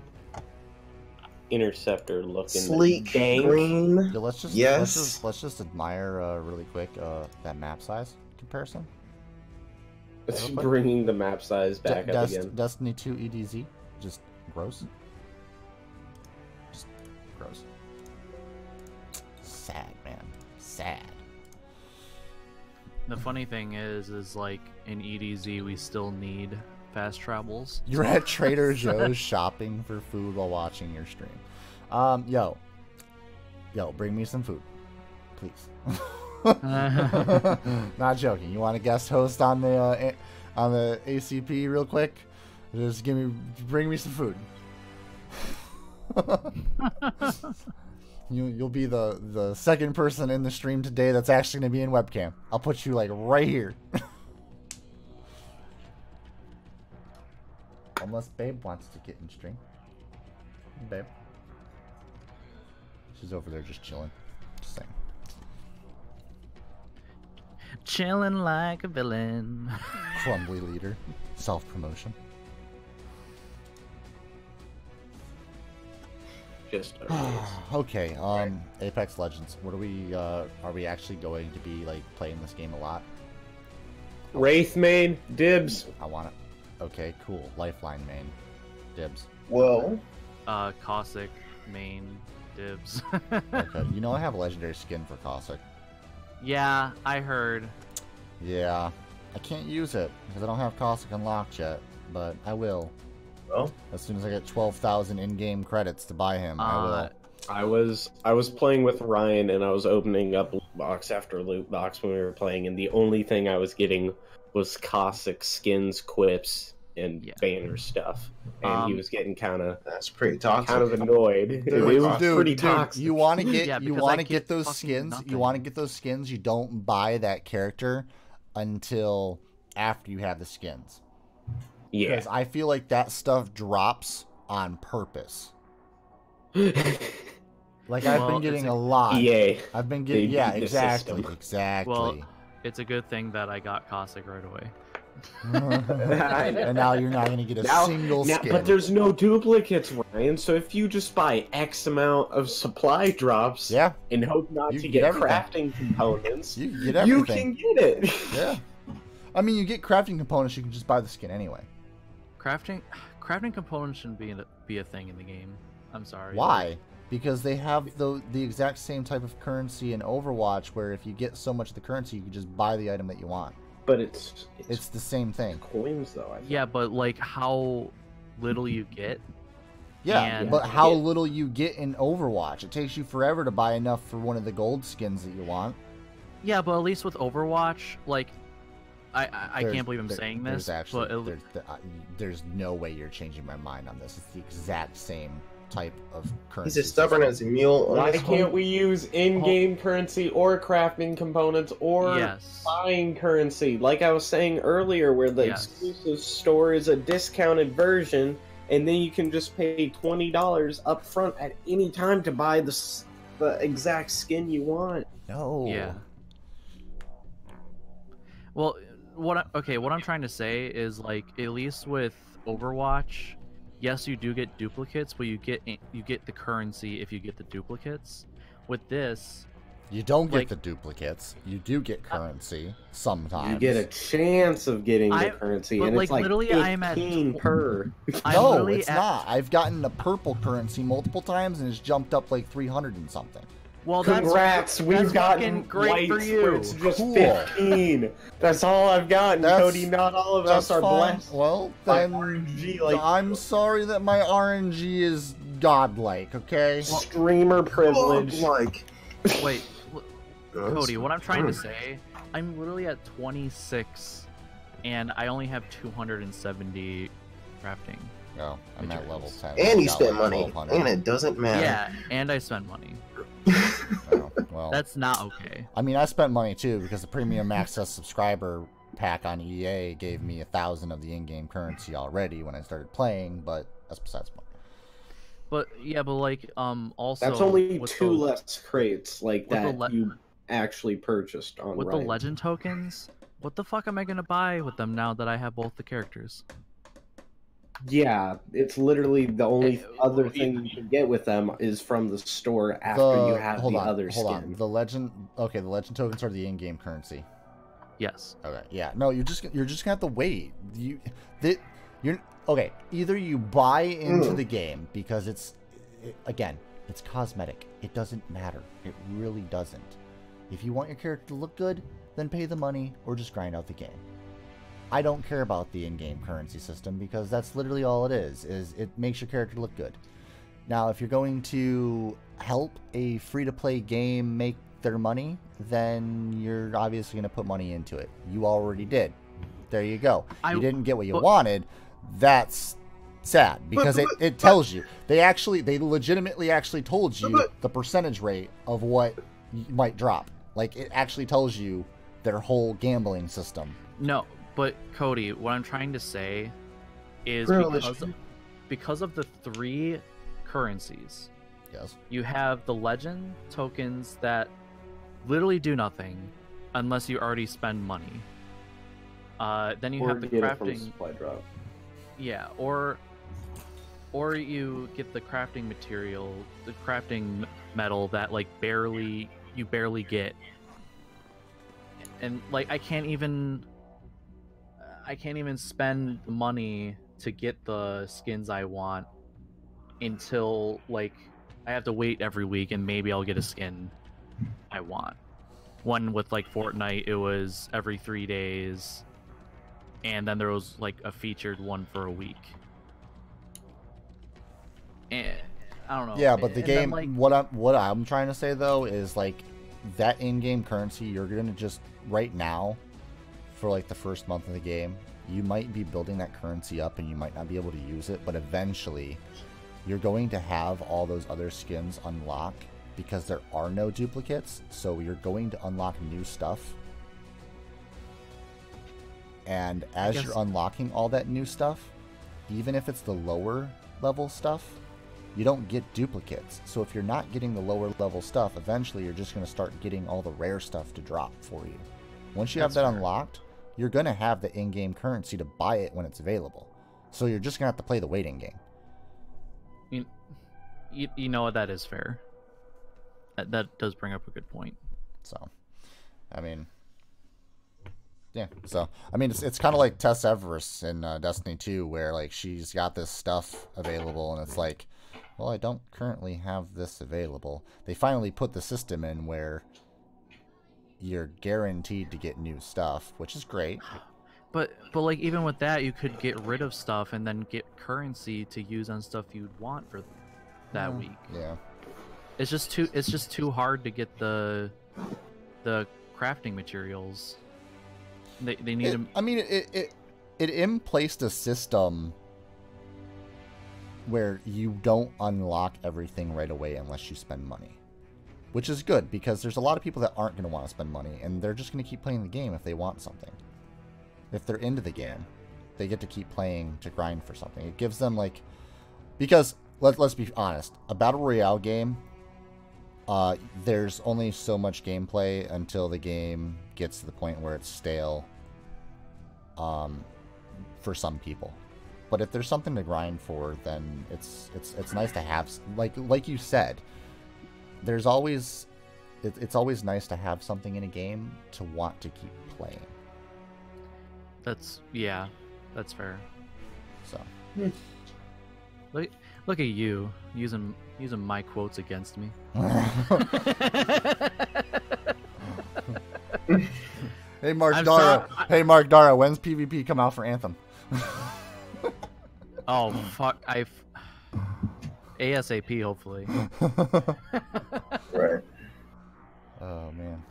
Interceptor looking Sleek dank. green. Yo, let's just Yes. let's just admire really quick that map size comparison. It's bringing the map size back up again. Destiny 2 EDZ, just gross. Just gross. Sad, man. Sad. The funny thing is like in EDZ we still need fast travels. You're at Trader Joe's shopping for food while watching your stream. Yo, bring me some food, please. Not joking. You want a guest host on the ACP real quick? Just bring me some food. You'll be the second person in the stream today that's actually gonna be in webcam. I'll put you like right here. Unless Babe wants to get in stream. Babe. She's over there just chilling. Just saying. Chilling like a villain. Crumbly leader. Self-promotion. Just Okay, Apex Legends. What are we actually going to be like playing this game a lot? Wraith main, dibs. I want it. Okay, cool. Lifeline main. Dibs. Well, Cossack main dibs. Okay, you know I have a legendary skin for Cossack. Yeah, I heard. Yeah. I can't use it because I don't have Cossack unlocked yet, but I will. well, As soon as I get 12,000 in-game credits to buy him, I will. I was playing with Ryan and I was opening up loot box after loot box when we were playing, and the only thing I was getting was Cossack skins, quips, and banner stuff, and he was getting that's pretty toxic. kind of annoyed. It was pretty toxic. You want to get Yeah, you because want I to get get those fucking skins. nothing. You want to get those skins. You don't buy that character until after you have the skins. Yeah. Because I feel like that stuff drops on purpose. Like I've Well, been getting it's a lot. EA. I've been getting They beat the exactly, system. exactly. Well, it's a good thing that I got Cossack right away. And now you're not going to get a single skin. But there's no duplicates, Ryan. So if you just buy X amount of supply drops, Yeah, and hope not You to can get get everything. crafting components, you can get you everything. can get it. Yeah. I mean, you get crafting components. You can just buy the skin anyway. Crafting components shouldn't be a thing in the game. I'm sorry. Why? Because they have the exact same type of currency in Overwatch, where if you get so much of the currency, you can just buy the item that you want. But it's It's the same thing. coins though. I think. Yeah, but like how little you get. Yeah, And- but how little you get in Overwatch. It takes you forever to buy enough for one of the gold skins that you want. Yeah, but at least with Overwatch, like, I can't believe I'm saying this, There's actually, but there's no way you're changing my mind on this. It's the exact same type of currency. He's as stubborn as a mule. Why can't we use in-game currency or crafting components or buying currency? Like I was saying earlier, where the exclusive store is a discounted version, and then you can just pay $20 up front at any time to buy the exact skin you want. No. Yeah. Well, what I'm trying to say is, like, at least with Overwatch, yes, you do get duplicates, but you get the currency if you get the duplicates. With this, you don't get the duplicates. You do get currency sometimes. You get a chance of getting the currency, and it's like literally 15 per. No, it's not. I've gotten a purple currency multiple times, and it's jumped up like 300 and something. Well, congrats! We've gotten great for you. It's just 15. That's all I've gotten, Cody. Not all of us are blessed. Well, then RNG, I'm sorry that my RNG is godlike. Okay. Streamer privilege. Wait, Cody. What I'm trying to say, I'm literally at 26, and I only have 270 crafting. Oh, I'm at level 10. And you spent money, and it doesn't matter. Yeah, and I spent money. Oh, well, that's not okay. I mean, I spent money too because the premium access subscriber pack on EA gave me 1,000 of the in-game currency already when I started playing, but that's besides the point. But yeah, but like also that's only 2 less crates like that you actually purchased on with the legend tokens. What the fuck am I gonna buy with them now that I have both the characters? Yeah, it's literally the only other thing you can get with them is from the store after you have the other skin. Hold on. The legend tokens are the in-game currency. Yes. Okay. Yeah. No, you're just gonna have to wait. You're okay. Either you buy into the game because it's cosmetic. It doesn't matter. It really doesn't. If you want your character to look good, then pay the money or just grind out the game. I don't care about the in-game currency system because that's literally all it is it makes your character look good. Now, if you're going to help a free-to-play game make their money, then you're obviously going to put money into it. You already did. There you go. You didn't get what you wanted. That's sad because it tells you. They legitimately actually told you the percentage rate of what might drop. Like, it actually tells you their whole gambling system. No. But Cody, what I'm trying to say is because of the 3 currencies. Yes. You have the legend tokens that literally do nothing unless you already spend money. Then you have the crafting supply drop. Yeah, or you get the crafting material, the crafting metal that like you barely get. And like I can't even spend money to get the skins I want until, like, I have to wait every week and maybe I'll get a skin I want. One with, like, Fortnite, it was every 3 days, and then there was, like, a featured one for a week. And I don't know. Yeah, but the game, then, like, what I'm trying to say, though, is, like, that in-game currency, you're going to just, right now, for like the first month of the game, you might be building that currency up and you might not be able to use it, but eventually you're going to have all those other skins unlock because there are no duplicates, so you're going to unlock new stuff. And as you're unlocking all that new stuff, even if it's the lower level stuff, you don't get duplicates. So if you're not getting the lower level stuff, eventually you're just going to start getting all the rare stuff to drop for you. Once you have that unlocked, you're going to have the in-game currency to buy it when it's available. So you're just going to have to play the waiting game. You know what, that is fair. That does bring up a good point. So, I mean, yeah. So, I mean, it's kind of like Tess Everest in Destiny 2, where, like, she's got this stuff available, and it's like, well, I don't currently have this available. They finally put the system in where you're guaranteed to get new stuff, which is great. But like, even with that, you could get rid of stuff and then get currency to use on stuff you'd want for that week. Yeah. It's just too hard to get the crafting materials. They need them. I mean, it in placed a system where you don't unlock everything right away unless you spend money. Which is good, because there's a lot of people that aren't going to want to spend money, and they're just going to keep playing the game if they want something. If they're into the game, they get to keep playing to grind for something. It gives them, like... Because, let's be honest, a Battle Royale game, there's only so much gameplay until the game gets to the point where it's stale for some people. But if there's something to grind for, then it's nice to have... Like you said... There's always, it's always nice to have something in a game to want to keep playing. That's fair. So, look at you using my quotes against me. Hey Mark Dara, hey Mark Dara, when's PvP come out for Anthem? Oh fuck, ASAP, hopefully. Right. Oh man.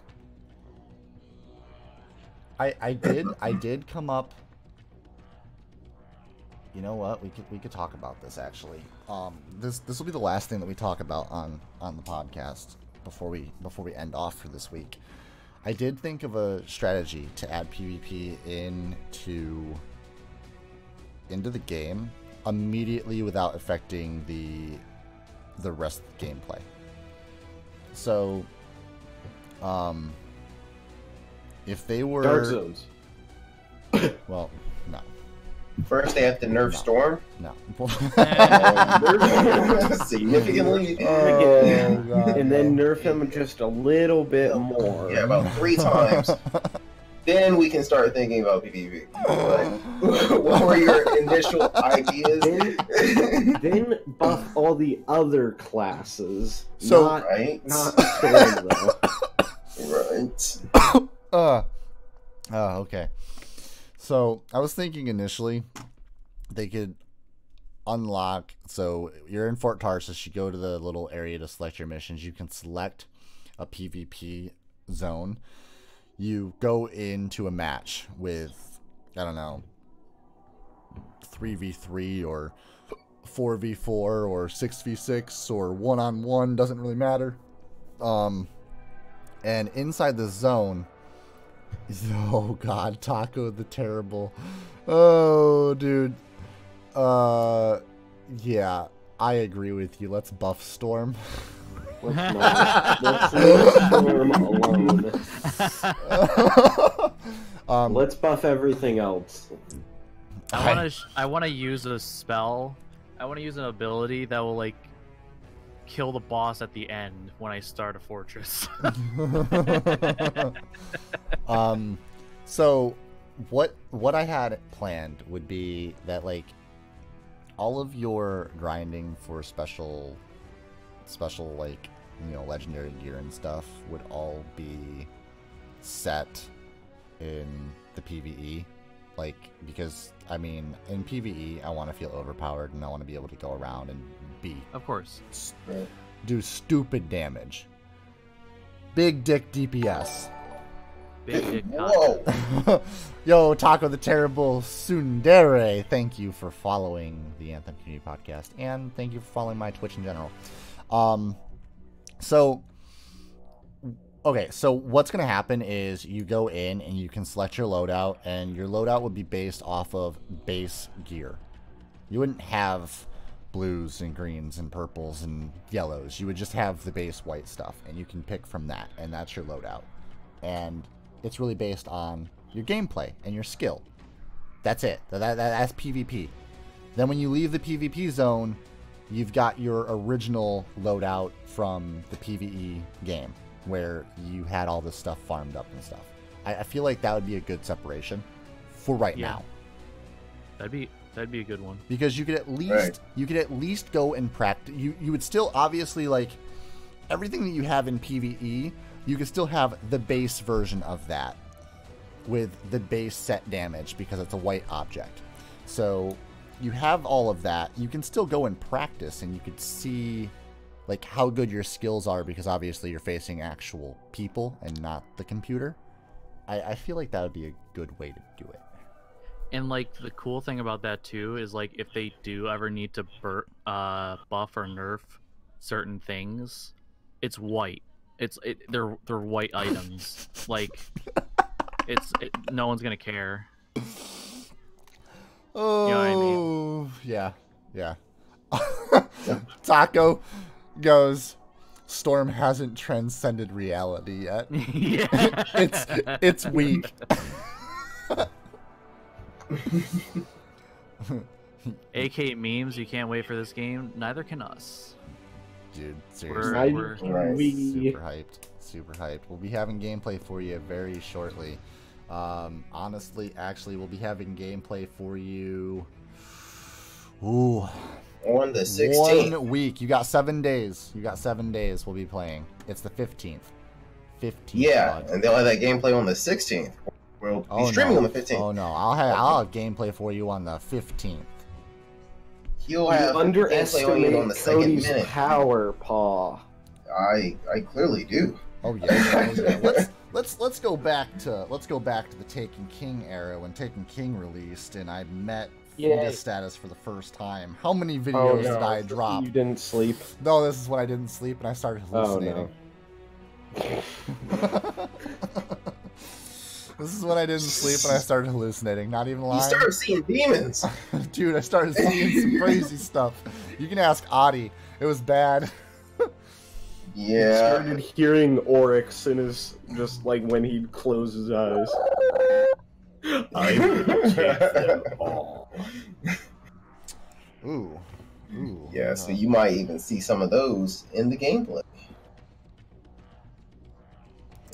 I did come up. You know what? We could talk about this actually. This will be the last thing that we talk about on the podcast before we end off for this week. I did think of a strategy to add PvP into the game immediately without affecting the rest of the gameplay. So, if they were Dark Zones. Well, no. First, they have to nerf Storm. No. Significantly. Oh, God, and then nerf him just a little bit more. Yeah, about 3 times. Then we can start thinking about PvP. But what were your initial ideas? Then buff all the other classes. So, not Storm, though. Right. Okay. So, I was thinking initially they could unlock... So, you're in Fort Tarsus. You go to the little area to select your missions. You can select a PvP zone. You go into a match with, I don't know, 3v3 or 4v4 or 6v6 or 1-on-1, doesn't really matter. And inside the zone, oh god, Taco the Terrible. Oh, dude. Yeah, I agree with you. Let's buff Storm. Let's leave Storm alone. Let's buff everything else. I want to use a spell. I want to use an ability that will like kill the boss at the end when I start a fortress. So what I had planned would be that like all of your grinding for special like, you know, legendary gear and stuff would all be set in the PvE, like, because I mean in PvE I want to feel overpowered and I want to be able to go around and of course do stupid damage, big dick DPS. Big dick. Whoa. Yo, Taco the Terrible Tsundere, thank you for following the Anthem Community Podcast, and thank you for following my Twitch in general. So what's going to happen is you go in and you can select your loadout, and your loadout would be based off of base gear. You wouldn't have blues and greens and purples and yellows. You would just have the base white stuff, and you can pick from that, and that's your loadout. And it's really based on your gameplay and your skill. That's it. That's PvP. Then when you leave the PvP zone, you've got your original loadout from the PvE game, where you had all this stuff farmed up and stuff. I feel like that would be a good separation for right now. That'd be a good one. Because you could at least go and practice. You would still obviously, like, everything that you have in PvE, you could still have the base version of that with the base set damage because it's a white object. So you have all of that. You can still go and practice, and you could see like how good your skills are, because obviously you're facing actual people and not the computer. I feel like that would be a good way to do it. And like the cool thing about that too is like if they do ever need to buff or nerf certain things, it's white. They're white items. Like no one's gonna care. Oh, you know what I mean? Yeah. Taco goes, Storm hasn't transcended reality yet. Yeah. it's weak. AK memes, you can't wait for this game. Neither can us. Dude, seriously. We're super hyped. Super hyped. We'll be having gameplay for you very shortly. Honestly, actually, we'll be having gameplay for you. Ooh. On the 16th. 1 week. You got 7 days. We'll be playing. It's the 15th. 15th. Yeah, and they'll have that gameplay on the 16th. We'll be streaming on the 15th. Oh no, I'll have gameplay for you on the 15th. You'll have underestimate on the Cody's minute. power, Paw. I clearly do. Oh yeah. Let's go back to the Taken King era when Taken King released and I met fetus status for the first time. How many videos did I drop? You didn't sleep. No, this is when I didn't sleep and I started hallucinating. Oh, no. This is when I didn't sleep and I started hallucinating. Not even lying. You started seeing demons. Dude, I started seeing some crazy stuff. You can ask Adi. It was bad. Yeah. He started hearing Oryx in his, just like when he'd close his eyes. I will take them all. Ooh. Yeah, so you might even see some of those in the gameplay.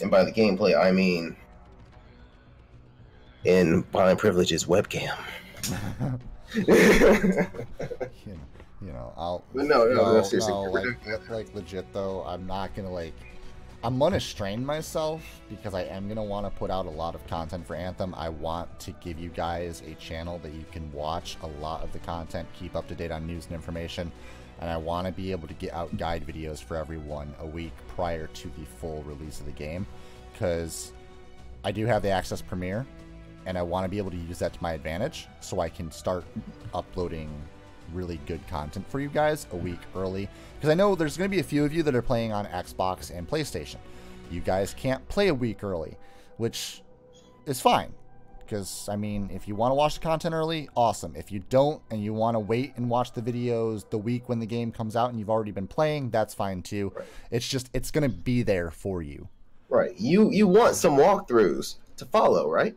And by the gameplay, I mean in Behind Privilege's webcam. I'll. But no, seriously. Like legit though, I'm not gonna I'm gonna strain myself because I am gonna want to put out a lot of content for Anthem. I want to give you guys a channel that you can watch a lot of the content, keep up to date on news and information, and I want to be able to get out guide videos for everyone a week prior to the full release of the game, because I do have the Access Premiere, and I want to be able to use that to my advantage so I can start uploading really good content for you guys a week early, because I know there's going to be a few of you that are playing on Xbox and PlayStation. You guys can't play a week early, which is fine, because I mean, if you want to watch the content early, awesome. If you don't and you want to wait and watch the videos the week when the game comes out and you've already been playing, that's fine too. Right. It's just, it's going to be there for you. Right. You want some walkthroughs to follow, right?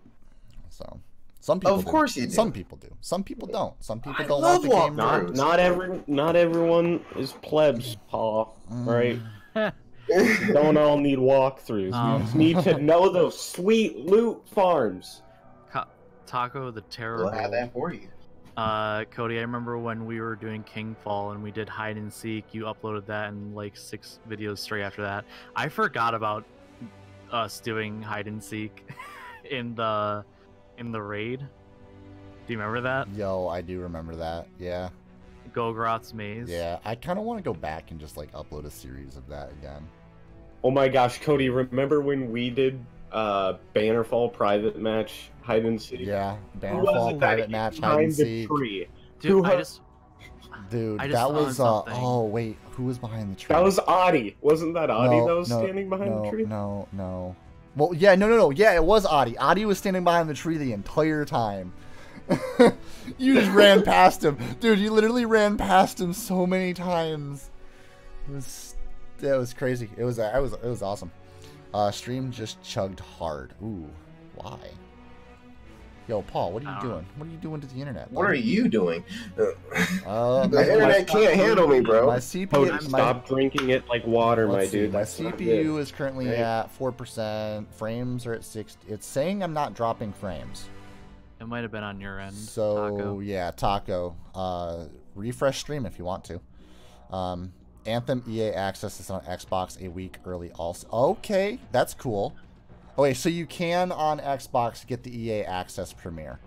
So some people of course you do. Some people do. Some people don't. Some people don't want the game. Not everyone is plebs, Paul. Right? Don't all need walkthroughs. We just need to know those sweet loot farms. Taco the Terrible. We'll have that for you. Cody, I remember when we were doing Kingfall and we did hide and seek. You uploaded that in like 6 videos straight after that. I forgot about us doing hide and seek in the raid. Do you remember that? Yo, I do remember that. Yeah. Golgroth's Maze. Yeah, I kind of want to go back and just like upload a series of that again. Oh my gosh, Cody, remember when we did Bannerfall private match hide and seek? Yeah, Bannerfall private match hide and seek. Dude, that was oh wait, who was behind the tree? That was Adi. Wasn't that Adi that was standing behind the tree? No. Well, yeah, no. Yeah, it was Adi. Adi was standing behind the tree the entire time. You just ran past him. Dude, you literally ran past him so many times. That was crazy. It was awesome. Stream just chugged hard. Ooh, why? Yo, Paul, what are you doing? What are you doing to the internet? What are you doing? The internet can't handle me, bro. My CPU. Stop drinking it like water, my dude. My CPU is currently at 4%. Frames are at 60. It's saying I'm not dropping frames. It might have been on your end. So Taco. Yeah, Taco. Refresh stream if you want to. Anthem EA Access is on Xbox a week early also. Okay, that's cool. Okay, so you can on Xbox get the EA Access Premiere.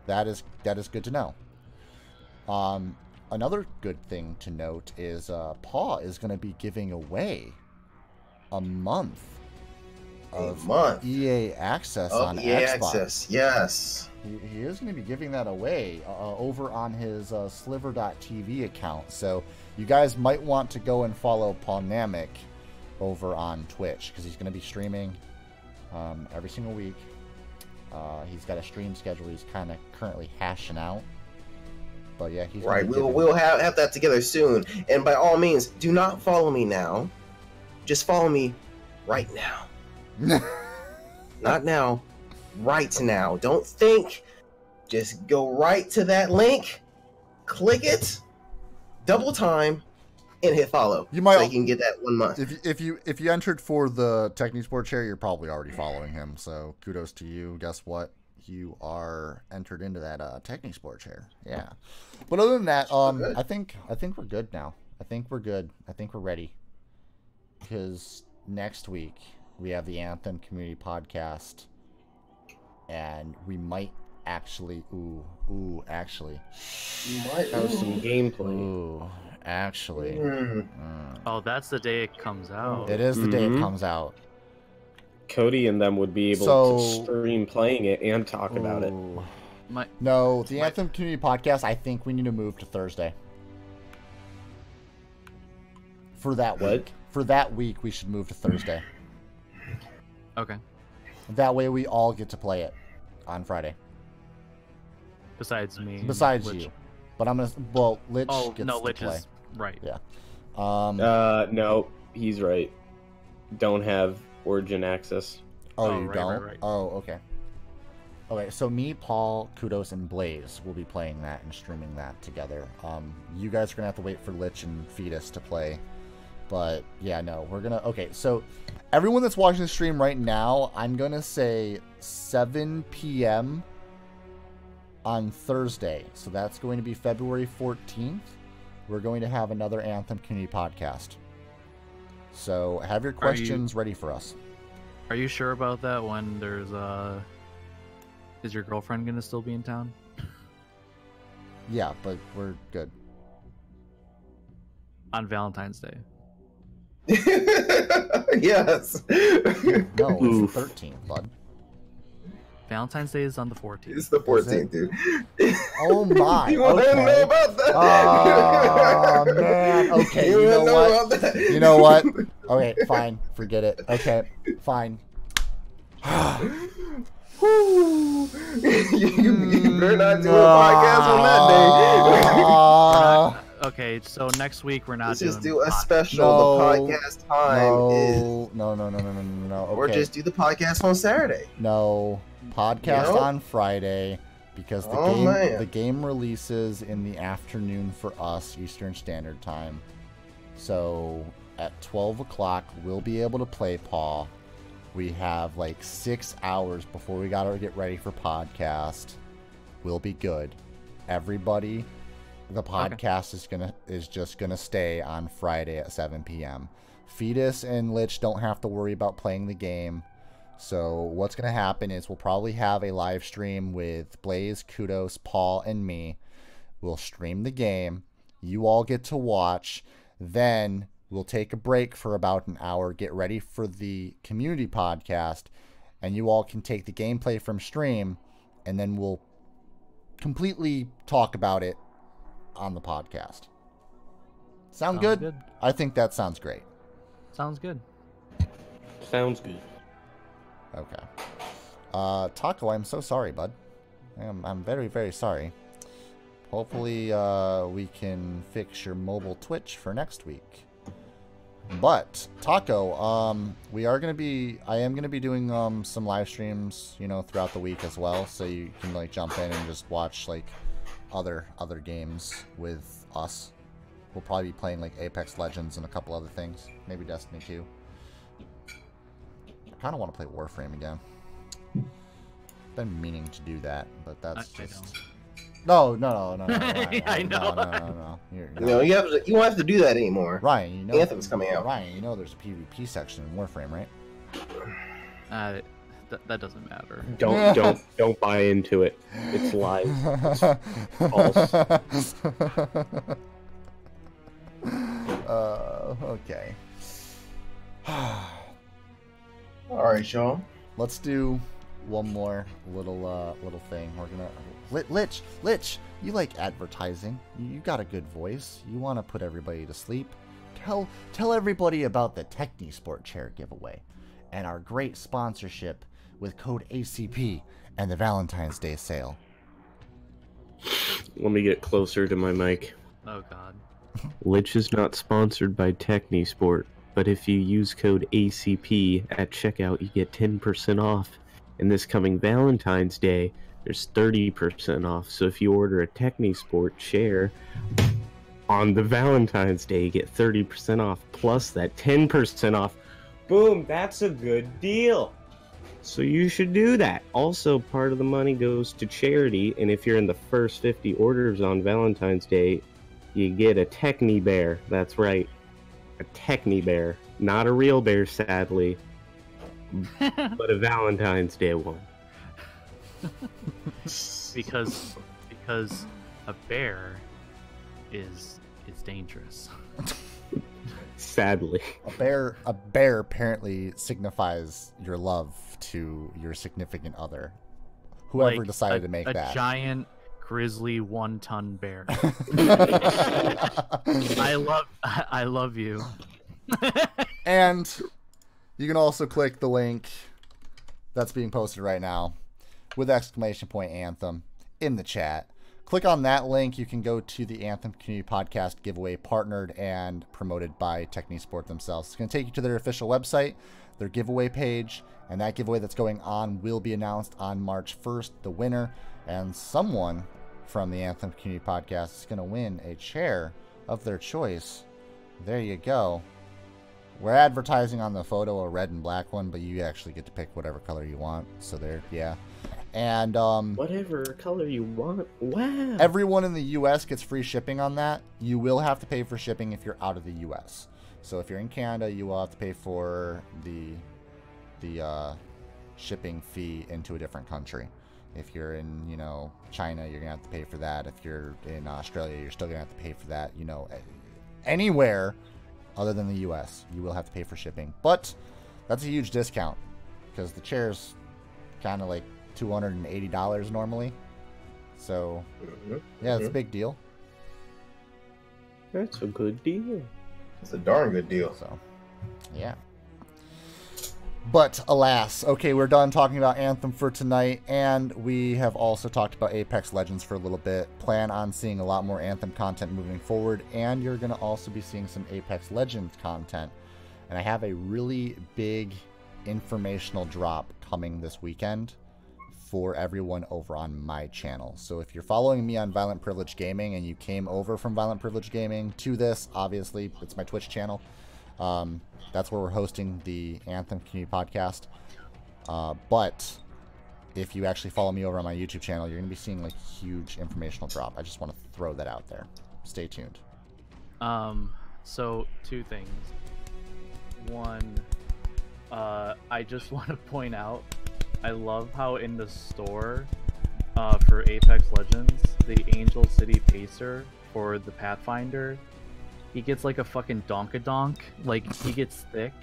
That is good to know. Another good thing to note is Paw is going to be giving away a month of month. EA Access of on EA Xbox. Access, yes. He is going to be giving that away over on his sliver.tv account. So you guys might want to go and follow Paul Namek over on Twitch because he's going to be streaming every single week. He's got a stream schedule he's kind of currently hashing out. But yeah, he's right. We'll have that together soon. And by all means, do not follow me now. Just follow me right now. Not now. Right now. Don't think. Just go right to that link. Click it. Double time. And hit follow. You might, so you can get that 1 month. If you entered for the Technique Sport chair, you're probably already following him. So kudos to you. Guess what? You are entered into that Technique Sport chair. Yeah. But other than that, I think we're good now. I think we're good. I think we're ready. Because next week we have the Anthem Community Podcast, and we might actually actually might have some gameplay. Actually. Oh, that's the day it comes out. It is the day it comes out. Cody and them would be able to stream playing it and talk about it. The Anthem Community Podcast, I think we need to move to Thursday. For that week. For that week, we should move to Thursday. Okay. That way we all get to play it on Friday. Besides me. Besides Lich. You. But I'm going to... Well, Lich gets to Lich play. Is right. Yeah. No, he's right. Don't have Origin access. Oh, you don't? Right. Oh, okay. Okay, so me, Paul, Kudos, and Blaze will be playing that and streaming that together. You guys are going to have to wait for Lich and Fetus to play. But, yeah, no, we're going to... Okay, so everyone that's watching the stream right now, I'm going to say 7 p.m. on Thursday. So that's going to be February 14th. We're going to have another Anthem Community Podcast. So have your questions ready for us. Are you sure about that when there's is your girlfriend going to still be in town? Yeah, but we're good. On Valentine's Day. Yes. No, it's the 13th, bud. Valentine's Day is on the 14th. It's the 14th, dude. Oh my. You want to know about that? Oh, man. Okay, you know what? You know what? Okay, fine. Forget it. Okay, fine. You better not do a podcast on that day. Okay, so next week we're not Let's doing... just do a special. The podcast time is... No. Okay. Or just do the podcast on Saturday. No. Podcast on Friday, because the game releases in the afternoon for us, Eastern Standard Time. So at 12 o'clock, we'll be able to play Paw. We have like 6 hours before we gotta get ready for podcast. We'll be good. Everybody, the podcast is just gonna stay on Friday at 7 p.m. Fetus and Lich don't have to worry about playing the game. So what's going to happen is we'll probably have a live stream with Blaze, Kudos, Paul, and me. We'll stream the game. You all get to watch. Then we'll take a break for about an hour, get ready for the community podcast, and you all can take the gameplay from stream, and then we'll completely talk about it on the podcast. Sound good? I think that sounds great. Sounds good. Sounds good. Okay. Taco, I'm so sorry, bud. I'm very, very sorry. Hopefully, we can fix your mobile Twitch for next week. But, Taco, I am going to be doing, some live streams, throughout the week as well. So you can, jump in and just watch, other games with us. We'll probably be playing, Apex Legends and a couple other things. Maybe Destiny 2. I kind of want to play Warframe again. Been meaning to do that, but that's just... No. Ryan, I know. No, you won't have to do that anymore. Ryan, Anthem's coming out. Ryan, there's a PvP section in Warframe, right? That doesn't matter. Don't buy into it. It's lies. It's false. Okay. All right, y'all. Let's do one more little thing. We're gonna Lich. You like advertising? You got a good voice. You want to put everybody to sleep? Tell everybody about the TechniSport chair giveaway and our great sponsorship with code ACP and the Valentine's Day sale. Let me get closer to my mic. Oh God. Lich is not sponsored by TechniSport, but if you use code ACP at checkout, you get 10% off. And this coming Valentine's Day, there's 30% off. So if you order a TechniSport chair on the Valentine's Day, you get 30% off plus that 10% off. Boom, that's a good deal. So you should do that. Also, part of the money goes to charity, and if you're in the first 50 orders on Valentine's Day, you get a Techni Bear. That's right, a Techni Bear. Not a real bear, sadly, but a Valentine's Day one. because a bear is dangerous. Sadly, a bear apparently signifies your love to your significant other. Whoever like decided to make a that giant grizzly 1-ton bear. I love you. And you can also click the link that's being posted right now with !Anthem in the chat. Click on that link. You can go to the Anthem Community Podcast giveaway, partnered and promoted by TechniSport themselves. It's going to take you to their official website, their giveaway page, and that giveaway that's going on will be announced on March 1st, the winner, and someone from the Anthem Community Podcast is going to win a chair of their choice. There you go. We're advertising on the photo a red and black one, but you actually get to pick whatever color you want. So there, yeah. And whatever color you want. Wow. Everyone in the US gets free shipping on that. You will have to pay for shipping if you're out of the US. So if you're in Canada, you will have to pay for the shipping fee into a different country. If you're in, China, you're gonna have to pay for that. If you're in Australia, you're still gonna have to pay for that. Anywhere other than the US, you will have to pay for shipping. But that's a huge discount because the chair's kind of like $280 normally. So, yeah, it's a big deal. That's a good deal. It's a darn good deal. So, yeah. But alas, okay, we're done talking about Anthem for tonight, and we have also talked about Apex Legends for a little bit. Plan on seeing a lot more Anthem content moving forward, and you're going to also be seeing some Apex Legends content. And I have a really big informational drop coming this weekend for everyone over on my channel. So if you're following me on Violent Privilege Gaming and you came over from Violent Privilege Gaming to this, obviously, it's my Twitch channel. That's where we're hosting the Anthem Community Podcast. But if you actually follow me over on my YouTube channel, you're going to be seeing like huge informational drop. I just want to throw that out there. Stay tuned. So two things. One, I just want to point out, I love how in the store for Apex Legends, the Angel City Pacer for the Pathfinder, he gets like a fucking donkadonk. Like, he gets thick.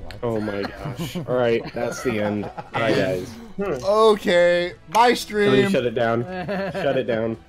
What? Oh my gosh. Alright, that's the end. Alright, guys. Okay, my stream. Shut it down. Shut it down.